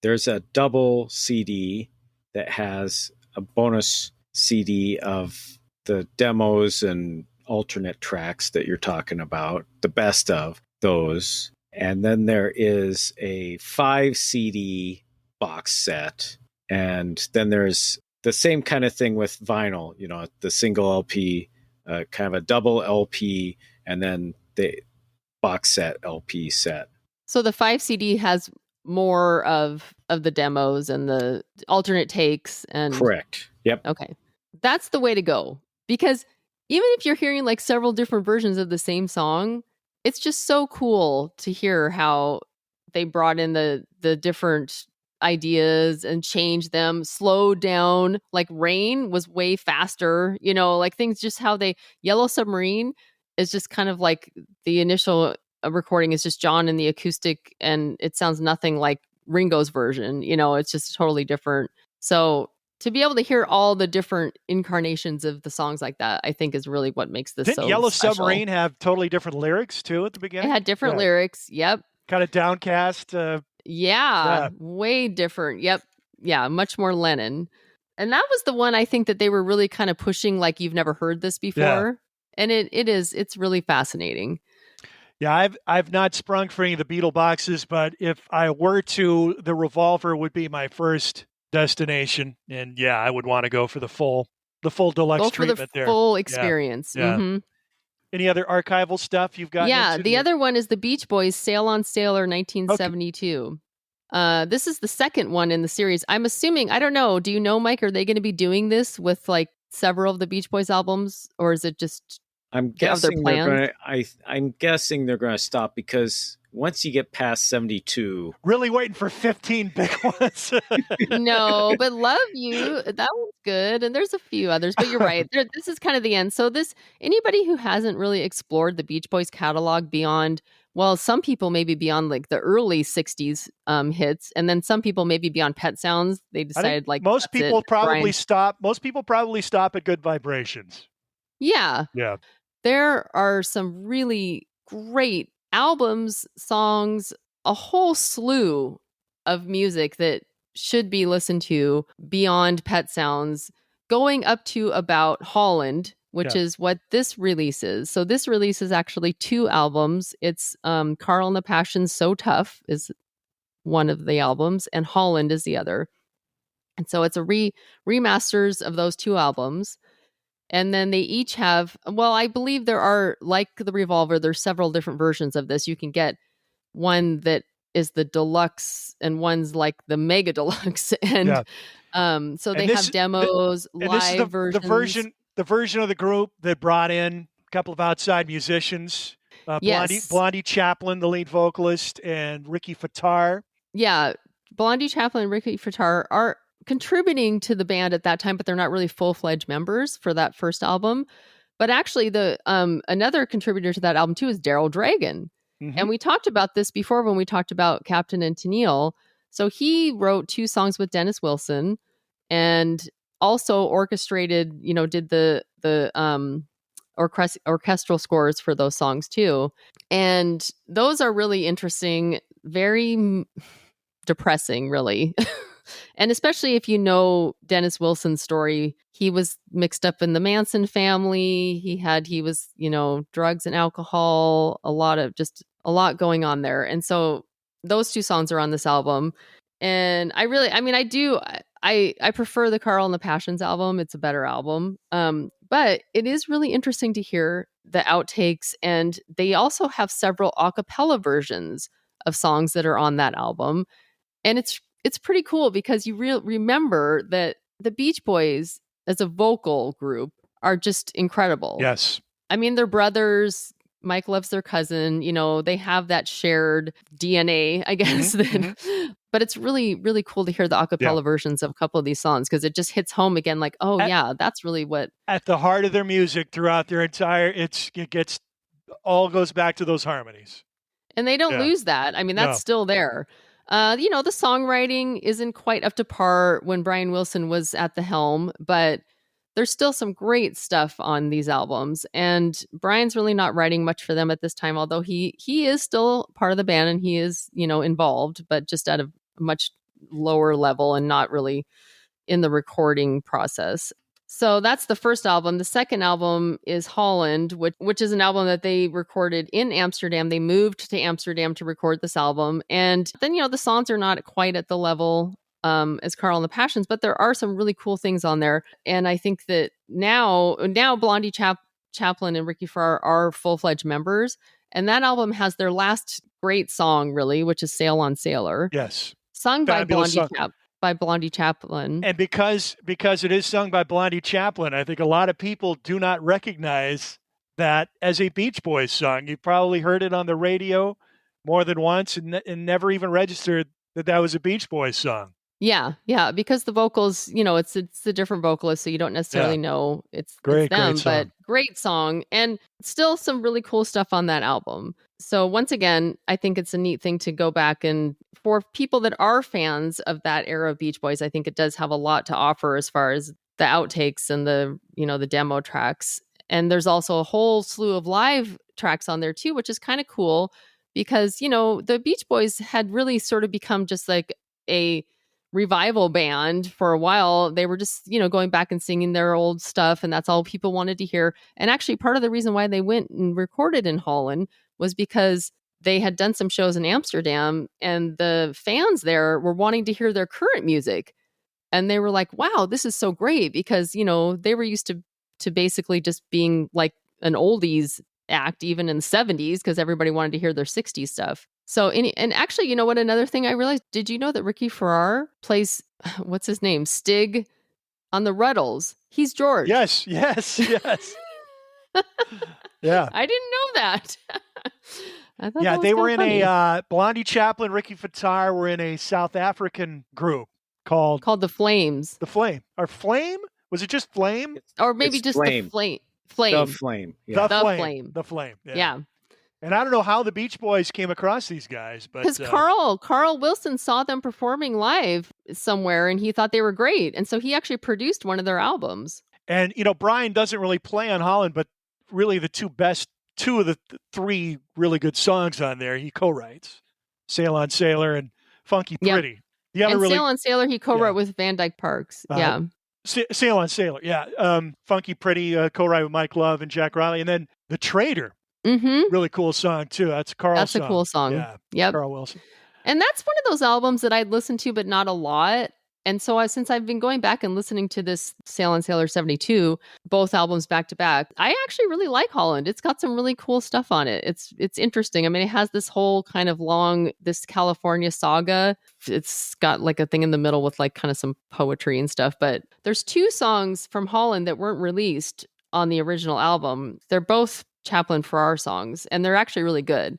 There's a double CD that has a bonus CD of the demos and alternate tracks that you're talking about, the best of those. And then there is a 5 CD box set. And then there's the same kind of thing with vinyl, you know, the single LP, kind of a double LP, and then the box set LP set.
So the 5 CD has more of the demos and the alternate takes and
correct. Yep.
Okay. That's the way to go. Because even if you're hearing like several different versions of the same song, it's just so cool to hear how they brought in the different ideas and changed them, slowed down. Like Rain was way faster, you know, like things, just how they Yellow Submarine is just kind of like the initial recording is just John and the acoustic, and it sounds nothing like Ringo's version, you know, it's just totally different. So to be able to hear all the different incarnations of the songs like that, I think is really what makes this
Didn't
so
Yellow
special.
Submarine have totally different lyrics too at the beginning?
It had different lyrics. Yep.
Kind of downcast.
Yeah, way different. Yep. Yeah, much more Lennon. And that was the one I think that they were really kind of pushing, like you've never heard this before. Yeah. And it's really fascinating.
Yeah, I've not sprung for any of the Beatle boxes, but if I were to, the Revolver would be my first destination. And yeah, I would want to go for the full deluxe treatment there.
Full experience.
Yeah. Mm-hmm. Any other archival stuff you've got?
Yeah, the other one is the Beach Boys Sail on Sailor 1972. Okay. This is the second one in the series. I'm assuming, I don't know, do you know, Mike, are they going to be doing this with like several of the Beach Boys albums, or is it just
I'm guessing I'm guessing they're going to stop, because once you get past 72,
really waiting for 15 big ones.
No, but Love You, that one's good, and there's a few others, but you're right. This is kind of the end. So anybody who hasn't really explored the Beach Boys catalog beyond, well, some people maybe beyond like the early 60s hits, and then some people maybe beyond Pet Sounds. They decided like
most people probably stop. Most people probably stop at Good Vibrations.
Yeah.
Yeah.
There are some really great albums, songs, a whole slew of music that should be listened to beyond Pet Sounds, going up to about Holland, which is what this release is. So this release is actually 2 albums. It's Carl and the Passions So Tough is one of the albums, and Holland is the other. And so it's a remasters of those 2 albums. And then they each have, well, I believe there are, like the Revolver, there's several different versions of this. You can get one that is the deluxe and one's like the mega deluxe. And so they have demos, live versions.
The version of the group that brought in a couple of outside musicians, Blondie Chaplin, the lead vocalist, and Ricky Fattar.
Yeah, Blondie Chaplin and Ricky Fattar are contributing to the band at that time, but they're not really full-fledged members for that first album. But actually, the another contributor to that album too is Daryl Dragon. Mm-hmm. And we talked about this before when we talked about Captain and Tennille. So he wrote 2 songs with Dennis Wilson, and also orchestrated, did the orchestral scores for those songs too. And those are really interesting, very depressing, really. And especially if you know Dennis Wilson's story, he was mixed up in the Manson family. He was, drugs and alcohol, a lot going on there. And so those 2 songs are on this album. And I prefer the Carl and the Passions album. It's a better album. But it is really interesting to hear the outtakes. And they also have several a cappella versions of songs that are on that album. And it's pretty cool because you remember that the Beach Boys as a vocal group are just incredible.
Yes.
I mean, they're brothers. Mike loves their cousin. They have that shared DNA, I guess. Mm-hmm. But it's really, really cool to hear the a cappella versions of a couple of these songs because it just hits home again like, that's really what...
At the heart of their music throughout their entire... all goes back to those harmonies.
And they don't lose that. I mean, that's still there. The songwriting isn't quite up to par when Brian Wilson was at the helm, but there's still some great stuff on these albums. And Brian's really not writing much for them at this time, although he is still part of the band and he is, involved, but just at a much lower level and not really in the recording process. So that's the first album. The second album is Holland, which is an album that they recorded in Amsterdam. They moved to Amsterdam to record this album. And then, the songs are not quite at the level as Carl and the Passions, but there are some really cool things on there. And I think that now Blondie Chaplin and Ricky Farrar are full-fledged members. And that album has their last great song, really, which is Sail on Sailor.
Yes.
Sung by Blondie Chaplin.
And because it is sung by Blondie Chaplin, I think a lot of people do not recognize that as a Beach Boys song. You've probably heard it on the radio more than once and never even registered that was a Beach Boys song.
Yeah, because the vocals, it's a different vocalist, so you don't necessarily know it's them, but great song. And still some really cool stuff on that album. So once again, I think it's a neat thing to go back, and for people that are fans of that era of Beach Boys, I think it does have a lot to offer as far as the outtakes and the demo tracks. And there's also a whole slew of live tracks on there too, which is kind of cool because, the Beach Boys had really sort of become just like a revival band for a while. They were just, going back and singing their old stuff, and that's all people wanted to hear. And actually part of the reason why they went and recorded in Holland was because they had done some shows in Amsterdam and the fans there were wanting to hear their current music. And they were like, wow, this is so great because, they were used to basically just being like an oldies act even in the 70s because everybody wanted to hear their 60s stuff. So, and actually, what, another thing I realized, did you know that Ricky Farrar plays, what's his name? Stig on the Ruddles. He's George.
Yes. Yeah.
I didn't know that. I thought
they were in funny. Blondie Chaplin, Ricky Fattar were in a South African group called
the Flames.
The Flame. Or Flame? Was it just Flame?
Or maybe just
Flame.
The Flame.
The Flame.
Yeah.
The
Flame.
Yeah.
And I don't know how the Beach Boys came across these guys, but
because Carl Wilson saw them performing live somewhere, and he thought they were great, and so he actually produced one of their albums.
And Brian doesn't really play on Holland, but really the two of the 3 really good songs on there he co-writes: "Sail on Sailor" and "Funky Pretty." The other
And
really
Sail on Sailor, he co-wrote
yeah.
with Van Dyke Parks.
Uh, Sail on Sailor, yeah. Funky Pretty, co-write with Mike Love and Jack Riley. And then The Trader,
Mm-hmm.
really cool song, too. That's a Carl
That's
song.
a cool song.
Yeah,
Yep.
Carl Wilson.
And that's one of those albums that I'd listen to, but not a lot. And so since I've been going back and listening to this Sail on Sailor 72, both albums back to back, I actually really like Holland. It's got some really cool stuff on it. It's interesting. I mean, it has this whole kind of long, this California saga. It's got like a thing in the middle with like kind of some poetry and stuff. But there's 2 songs from Holland that weren't released on the original album. They're both Chaplain Farrar songs, and they're actually really good.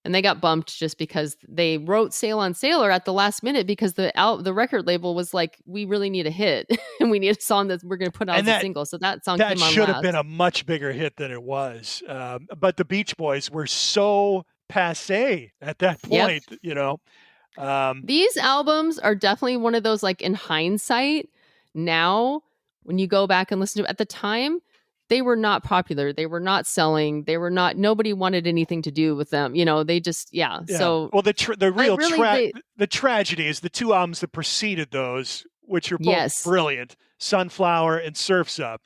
And they got bumped just because they wrote Sail on Sailor at the last minute because the record label was like, we really need a hit and we need a song that we're going to put out as a single. So that song came on
should have
last.
been a much bigger hit than it was. But the Beach Boys were so passé at that point, you know.
These albums are definitely one of those, like, in hindsight, now, when you go back and listen to it, at the time, they were not popular. They were not selling. Nobody wanted anything to do with them. You know, they just, So,
well, the tragedy is the 2 albums that preceded those, which are both brilliant, Sunflower and Surf's Up.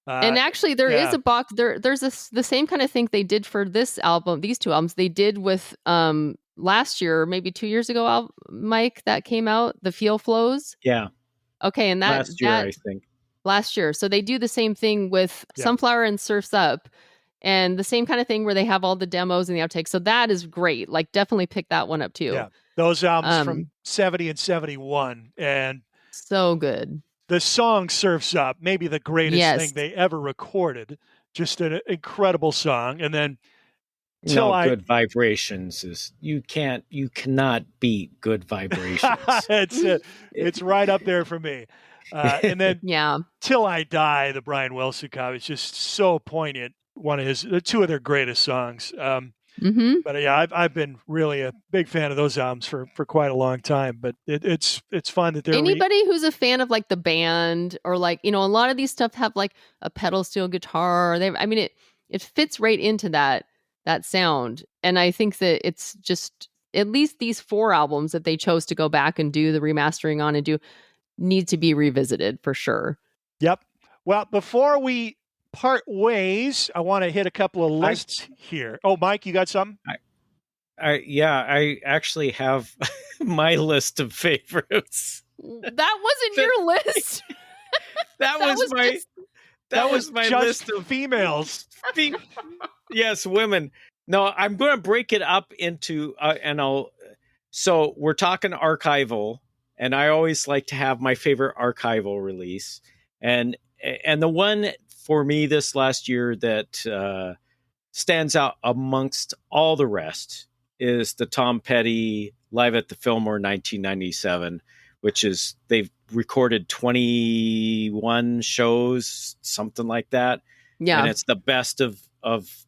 And actually, there is a box. There's the same kind of thing they did for this album. These 2 albums they did with last year, maybe 2 years ago, Mike, that came out, The Feel Flows.
Yeah.
Okay, and
last year, I think.
Last year. So they do the same thing with Sunflower and Surf's Up, and the same kind of thing where they have all the demos and the outtakes. So that is great. Like, definitely pick that one up too.
Yeah, those albums from 70 and 71. And
so good.
The song Surf's Up, maybe the greatest thing they ever recorded. Just an incredible song. And then
Good Vibrations is you cannot beat Good Vibrations.
It's right up there for me. And then Till I Die, the Brian Wilson cover, is just so poignant. One of 2 of their greatest songs. But yeah, I've been really a big fan of those albums for quite a long time. But it's fun that they're
anybody who's a fan of like the band, or like, you know, a lot of these stuff have like a pedal steel guitar. It fits right into that sound. And I think that it's just, at least these 4 albums that they chose to go back and do the remastering on and need to be revisited for sure.
Yep. Well, before we part ways, I want to hit a couple of lists here. Oh, Mike, you got something?
I actually have my list of favorites.
That wasn't your list.
That was my list of
females.
Yes, women. No, I'm going to break it up into so we're talking archival, and I always like to have my favorite archival release. And the one for me this last year that stands out amongst all the rest is the Tom Petty Live at the Fillmore 1997, which is, they've recorded 21 shows, something like that.
Yeah.
And it's the best of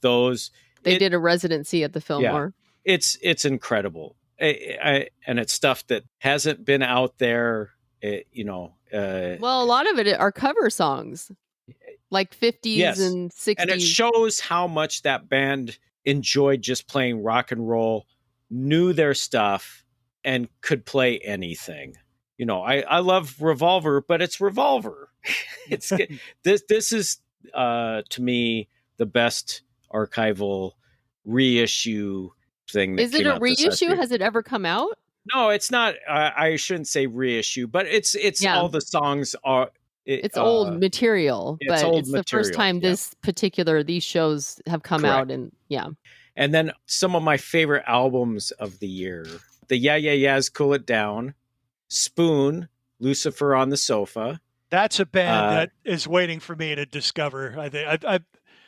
those.
They did a residency at the Fillmore.
Yeah, it's incredible. And it's stuff that hasn't been out there, well,
a lot of it are cover songs, like 50s and 60s.
And it shows how much that band enjoyed just playing rock and roll, knew their stuff, and could play anything. You know, I love Revolver, but it's Revolver. It's this is to me the best archival reissue thing that
is it a reissue? Has it ever come out?
No, it's not. I shouldn't say reissue, but it's all the songs are.
It's old material, but it's the first time these shows have come out, and
And then some of my favorite albums of the year: the Yeah Yeah Yeahs, Cool It Down, Spoon, Lucifer on the Sofa.
That's a band that is waiting for me to discover. I think.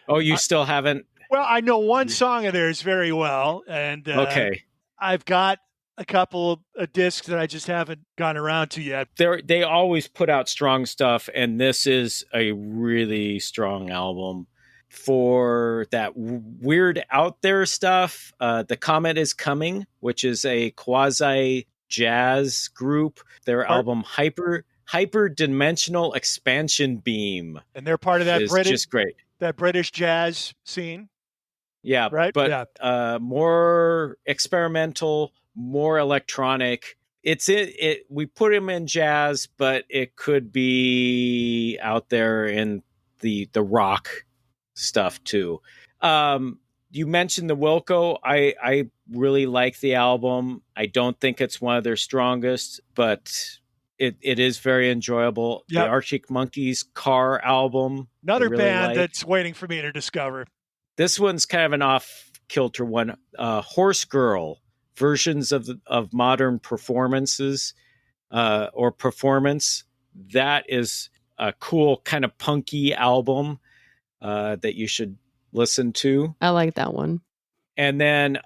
You still haven't?
Well, I know one song of theirs very well, and
okay,
I've got a couple of discs that I just haven't gotten around to yet.
They always put out strong stuff, and this is a really strong album. For that weird out there stuff, The Comet is Coming, which is a quasi jazz group. Their album Hyperdimensional Expansion Beam,
and they're part of that
just great.
That British jazz scene.
Yeah,
right.
But more experimental, more electronic. we put him in jazz, but it could be out there in the rock stuff too. You mentioned the Wilco. I really like the album. I don't think it's one of their strongest, but it is very enjoyable.
Yep.
The Arctic Monkeys Car album.
Another
really
band that's waiting for me to discover.
This one's kind of an off-kilter one. Horse Girl, versions of modern performances or performance. That is a cool kind of punky album that you should listen to.
I like that one. And
then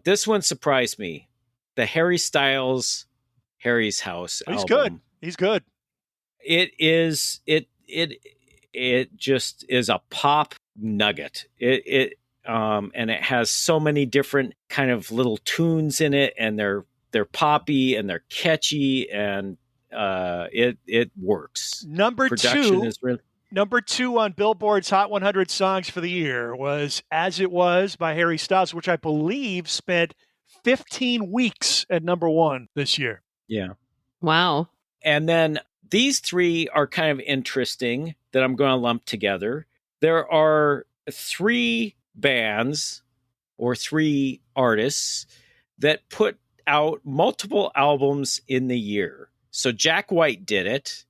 this one surprised me. The Harry Styles Harry's House album.
He's good.
It just is a pop nugget. And it has so many different kind of little tunes in it, and they're poppy and they're catchy, and it works.
Number two on Billboard's Hot 100 Songs for the Year was As It Was by Harry Styles, which I believe spent 15 weeks at number one this year.
Yeah.
Wow.
And then these three are kind of interesting that I'm going to lump together. There are three bands or three artists that put out multiple albums in the year. So Jack White did it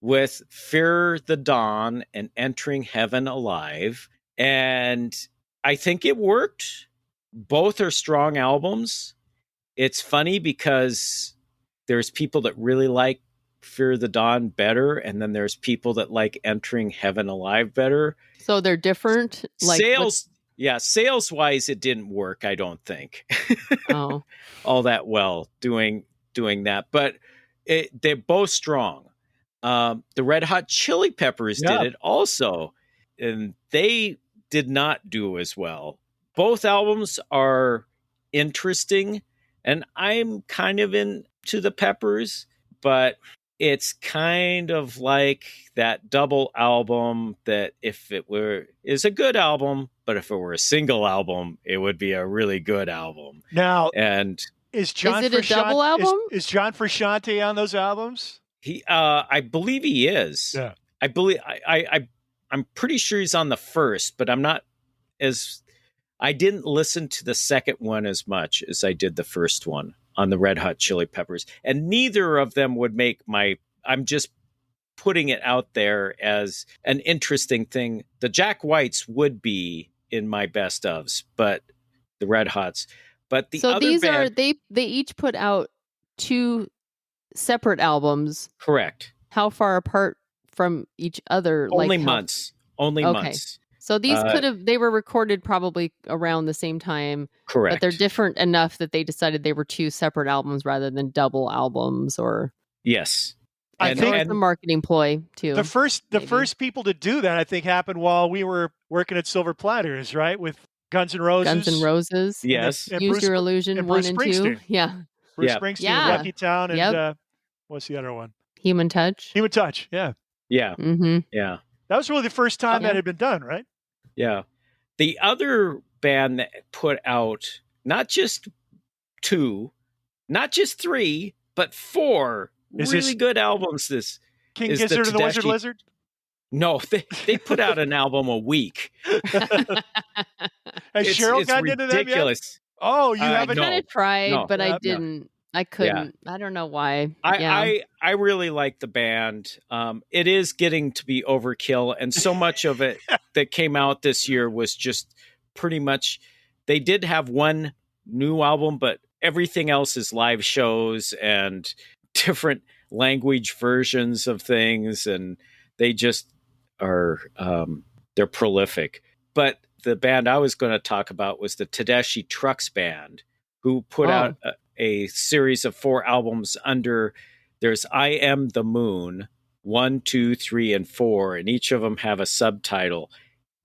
with Fear the Dawn and Entering Heaven Alive. And I think it worked. Both are strong albums. It's funny because there's people that really like Fear the Dawn better, and then there's people that like Entering Heaven Alive better.
So they're different?
Sales-wise, it didn't work, I don't think.
Oh.
All that well doing that. But they're both strong. The Red Hot Chili Peppers did it also, and they did not do as well. Both albums are interesting, and I'm kind of into the Peppers, but it's kind of like that double album that is a good album, but if it were a single album, it would be a really good album.
Now,
and
is it a double album?
Is John Frusciante on those albums?
I believe he is.
Yeah.
I'm pretty sure he's on the first, but I didn't listen to the second one as much as I did the first one on the Red Hot Chili Peppers. And neither of them would make I'm just putting it out there as an interesting thing. The Jack Whites would be in my best ofs, but the Red Hots. But the other
these
band,
they each put out two separate albums.
Correct.
How far apart from each other?
Only months. Months.
So these they were recorded probably around the same time.
Correct.
But they're different enough that they decided they were two separate albums rather than double albums, or
yes.
I think it's a marketing ploy too.
The first people to do that, I think, happened while we were working at Silver Platters, right? With Guns N' Roses.
Yes.
And Use Your Illusion
and
1 and 2. Yeah.
Bruce Springsteen, Lucky Town, and what's the other one?
Human Touch.
Yeah.
Yeah.
Mm-hmm.
Yeah.
That was really the first time that had been done, right?
Yeah. The other band that put out not just two, not just three, but four really good albums. This
King Gizzard and the Wizard Lizard?
No, they put out an album a week.
Has Sheryl gotten into them yet? Oh, you haven't?
I kind of tried, but I didn't. I couldn't. I don't know why.
I really like the band. It is getting to be overkill, and so much of it that came out this year was just pretty much. They did have one new album, but everything else is live shows and different language versions of things, and they just are. They're prolific. But the band I was going to talk about was the Tedeschi Trucks Band, who put out a series of 4 albums there's I Am the Moon, 1, 2, 3, and 4, and each of them have a subtitle.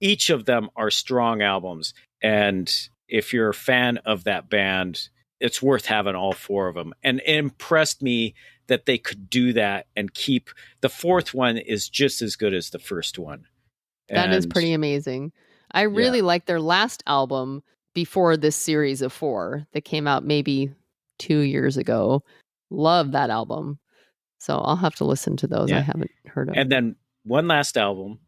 Each of them are strong albums. And if you're a fan of that band, it's worth having all 4 of them. And it impressed me that they could do that and keep the 4th one is just as good as the first one.
That is pretty amazing. I really like their last album before this series of 4 that came out maybe 2 years ago. Love that album. So I'll have to listen to those. I haven't heard of.
And then one last album,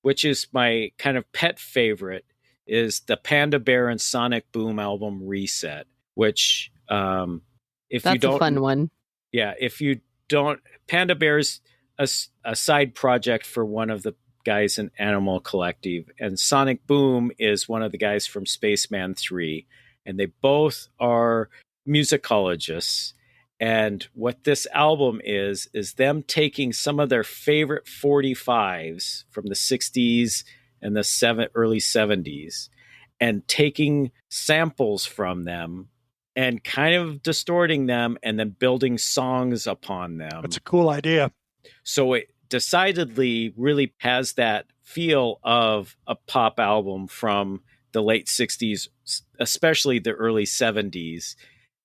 which is my kind of pet favorite, is the Panda Bear and Sonic Boom album Reset, which if
That's
you don't,
a fun one.
Yeah, if you don't, Panda Bear's a side project for one of the guys in Animal Collective, and Sonic Boom is one of the guys from Spaceman 3, and they both are musicologists. And what this album is them taking some of their favorite 45s from the 60s and the early 70s and taking samples from them and kind of distorting them and then building songs upon them.
That's a cool idea.
So it decidedly really has that feel of a pop album from the late 60s, especially the early 70s.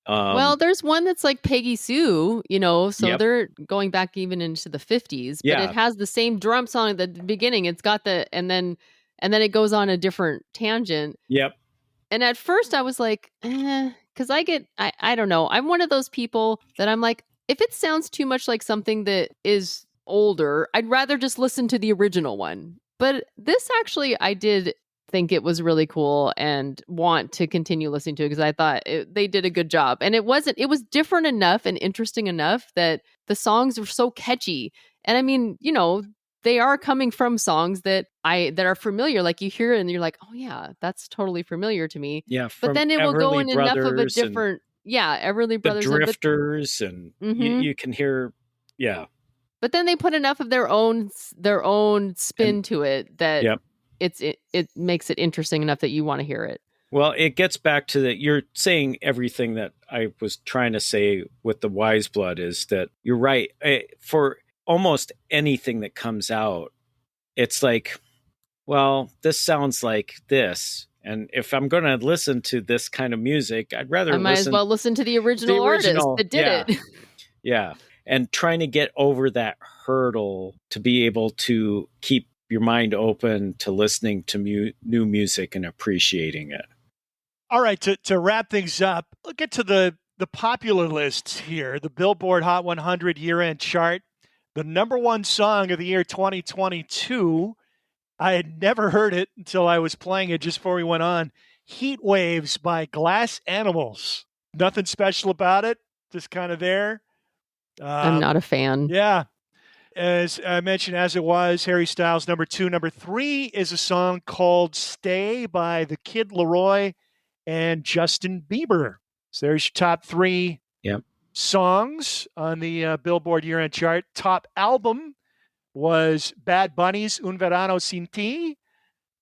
Well, there's one that's like Peggy Sue, so they're going back even into the 50s, but it has the same drum song at the beginning. It's got and then it goes on a different tangent.
Yep.
And at first I was like, because I don't know. I'm one of those people that I'm like, if it sounds too much like something that is older, I'd rather just listen to the original one. But this actually, I did think it was really cool and want to continue listening to it because I thought they did a good job. And it was different enough and interesting enough that the songs were so catchy. And I mean, they are coming from songs that are familiar. Like you hear it and you're like, oh yeah, that's totally familiar to me.
Yeah.
But then it will go in enough of a different, Everly Brothers,
the Drifters, and you can hear,
But then they put enough of their own spin to it that it makes it interesting enough that you want to hear it.
Well, it gets back to that. You're saying everything that I was trying to say with the Wise Blood is that you're right. For almost anything that comes out, it's like, well, this sounds like this. And if I'm going to listen to this kind of music, I'd rather
as well listen to the original artist that did it.
Yeah. And trying to get over that hurdle to be able to keep your mind open to listening to new music and appreciating it.
All right, to wrap things up, we'll get to the popular lists here. The Billboard Hot 100 year-end chart. The number one song of the year 2022. I had never heard it until I was playing it just before we went on. Heat Waves by Glass Animals. Nothing special about it, just kind of there.
I'm not a fan.
Yeah. As I mentioned, as it was, Harry Styles, number 2. Number 3 is a song called Stay by the Kid Laroi and Justin Bieber. So there's your top 3 songs on the Billboard year-end chart. Top album was Bad Bunny's Un Verano Sin Ti.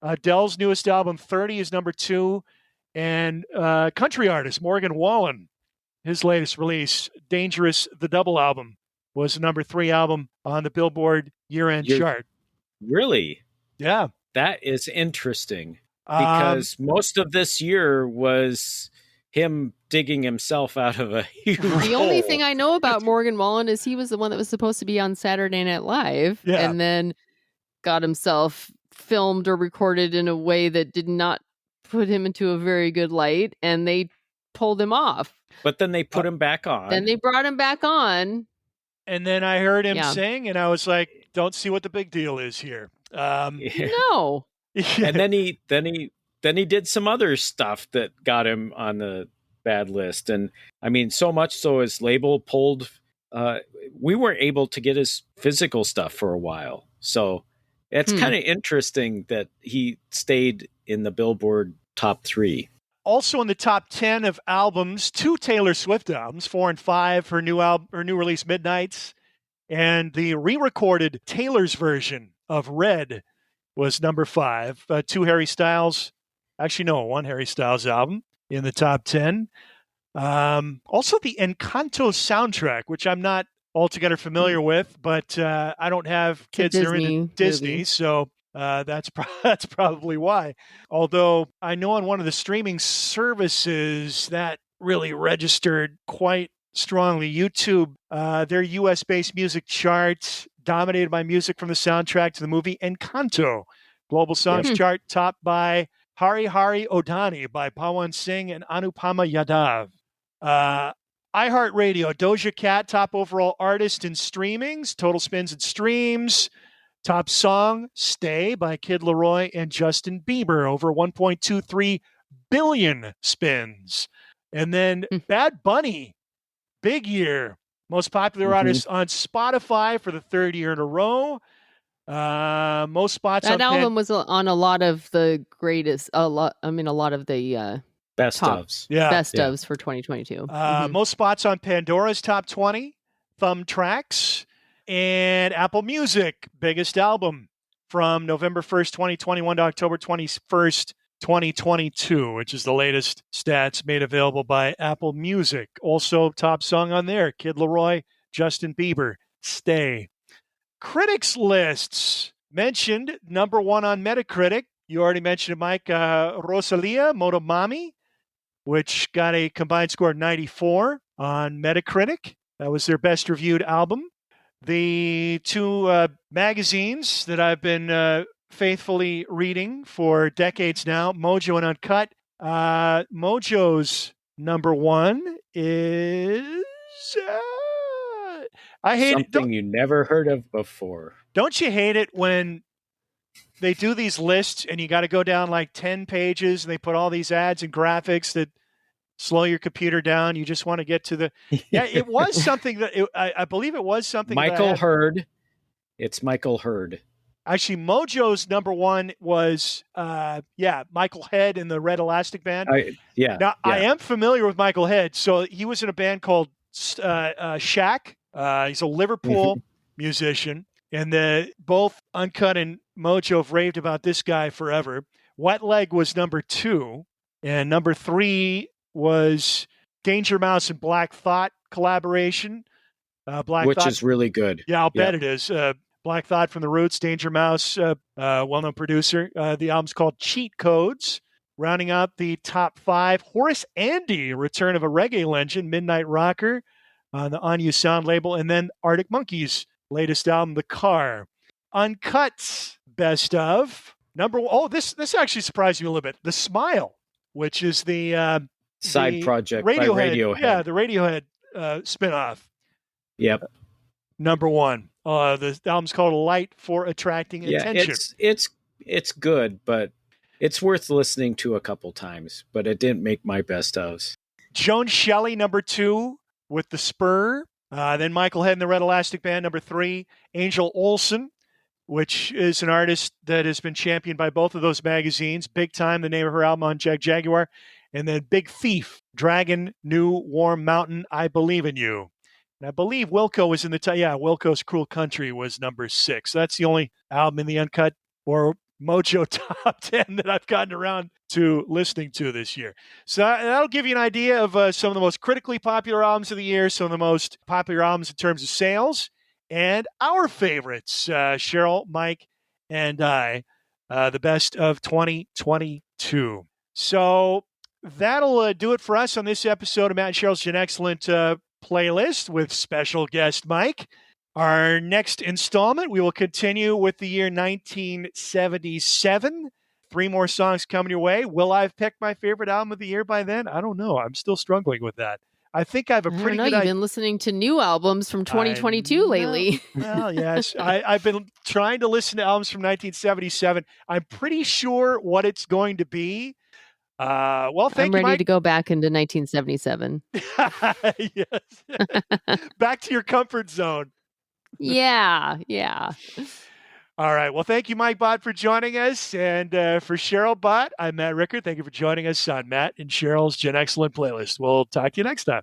Adele's newest album, 30, is number 2. And country artist Morgan Wallen, his latest release, Dangerous, the double album, was the number 3 album on the Billboard year-end chart.
Really?
Yeah.
That is interesting because most of this year was him digging himself out of a huge
The only thing I know about Morgan Wallen is he was the one that was supposed to be on Saturday Night Live and then got himself filmed or recorded in a way that did not put him into a very good light, and they pulled him off.
But then they put him back on.
Then they brought him back on.
And then I heard him sing, and I was like, don't see what the big deal is here.
No.
And then he did some other stuff that got him on the bad list. And I mean, so much so his label pulled, we weren't able to get his physical stuff for a while. So it's kind of interesting that he stayed in the Billboard top 3.
Also in the top 10 of albums, 2 Taylor Swift albums, 4 and 5, her new release Midnights, and the re-recorded Taylor's version of Red was number 5. 2 Harry Styles, actually no, 1 Harry Styles album in the top 10. Also the Encanto soundtrack, which I'm not altogether familiar with, but I don't have kids that are into Disney, so that's probably why. Although I know on one of the streaming services that really registered quite strongly, YouTube, their US-based music chart dominated by music from the soundtrack to the movie Encanto. Global Songs chart topped by Hari Hari Odani by Pawan Singh and Anupama Yadav. iHeartRadio, Doja Cat, top overall artist in streamings, total spins and streams. Top song, Stay by Kid Laroi and Justin Bieber, over 1.23 billion spins. And then Bad Bunny, big year. Most popular artist on Spotify for the third year in a row. Most spots
that
on
album was on a lot of the greatest, a lot of the
Best
top,
ofs.
best ofs for 2022.
Most spots on Pandora's top 20, Thumb Tracks, and Apple Music, biggest album from November 1st, 2021 to October 21st, 2022, which is the latest stats made available by Apple Music. Also, top song on there, Kid Laroi, Justin Bieber, Stay. Critics lists mentioned, number one on Metacritic. You already mentioned it, Mike. Rosalia, Motomami, which got a combined score of 94 on Metacritic. That was their best reviewed album. The two magazines that I've been faithfully reading for decades now, Mojo and Uncut. Mojo's number one is... I hate
something you never heard of before.
Don't you hate it when they do these lists and you got to go down like 10 pages and they put all these ads and graphics that slow your computer down? You just want to get to the... Yeah, it was something that... I believe it was something
Michael Hurd. It's Michael Hurd.
Actually, Mojo's number one was, Michael Head in the Red Elastic Band. Now, I am familiar with Michael Head. So he was in a band called Shack. He's a Liverpool musician. And both Uncut and Mojo have raved about this guy forever. Wet Leg was number 2. And number 3 was Danger Mouse and Black Thought collaboration.
Which is really good.
Yeah, I'll bet it is. Black Thought from the Roots, Danger Mouse, well-known producer. The album's called Cheat Codes. Rounding out the top 5, Horace Andy, return of a reggae legend, Midnight Rocker, on the On You Sound label. And then Arctic Monkeys' latest album, The Car. Uncut's best of. This actually surprised me a little bit. The Smile, which is the
side project by Radiohead.
Yeah, the Radiohead spinoff.
Yep.
Number 1. The album's called Light for Attracting Attention.
It's good, but it's worth listening to a couple times, but it didn't make my best ofs.
Joan Shelley, number 2, with The Spur. Then Michael Head and the Red Elastic Band, number 3. Angel Olsen, which is an artist that has been championed by both of those magazines. Big Time, the name of her album on Jaguar. And then Big Thief, Dragon, New Warm Mountain, I Believe in You. And I believe Wilco was in the Wilco's Cruel Country was number 6. That's the only album in the Uncut or Mojo top 10 that I've gotten around to listening to this year. So that'll give you an idea of some of the most critically popular albums of the year, some of the most popular albums in terms of sales, and our favorites, Sheryl, Mike, and I, the best of 2022. So that'll do it for us on this episode of Matt and Sheryl's Gen Excellent playlist with special guest Mike. Our next installment, we will continue with the year 1977. 3 more songs coming your way. Will I have picked my favorite album of the year by then? I don't know. I'm still struggling with that. I think I have a pretty good idea.
You've been listening to new albums from 2022 lately.
Well, yes. I've been trying to listen to albums from 1977. I'm pretty sure what it's going to be. Thank you,
I'm ready
Mike.
to go back into 1977.
Yes. Back to your comfort zone.
Yeah.
All right. Well, thank you, Mike Bott, for joining us. And for Sheryl Bott, I'm Matt Rickard. Thank you for joining us on Matt and Sheryl's Gen Excellent playlist. We'll talk to you next time.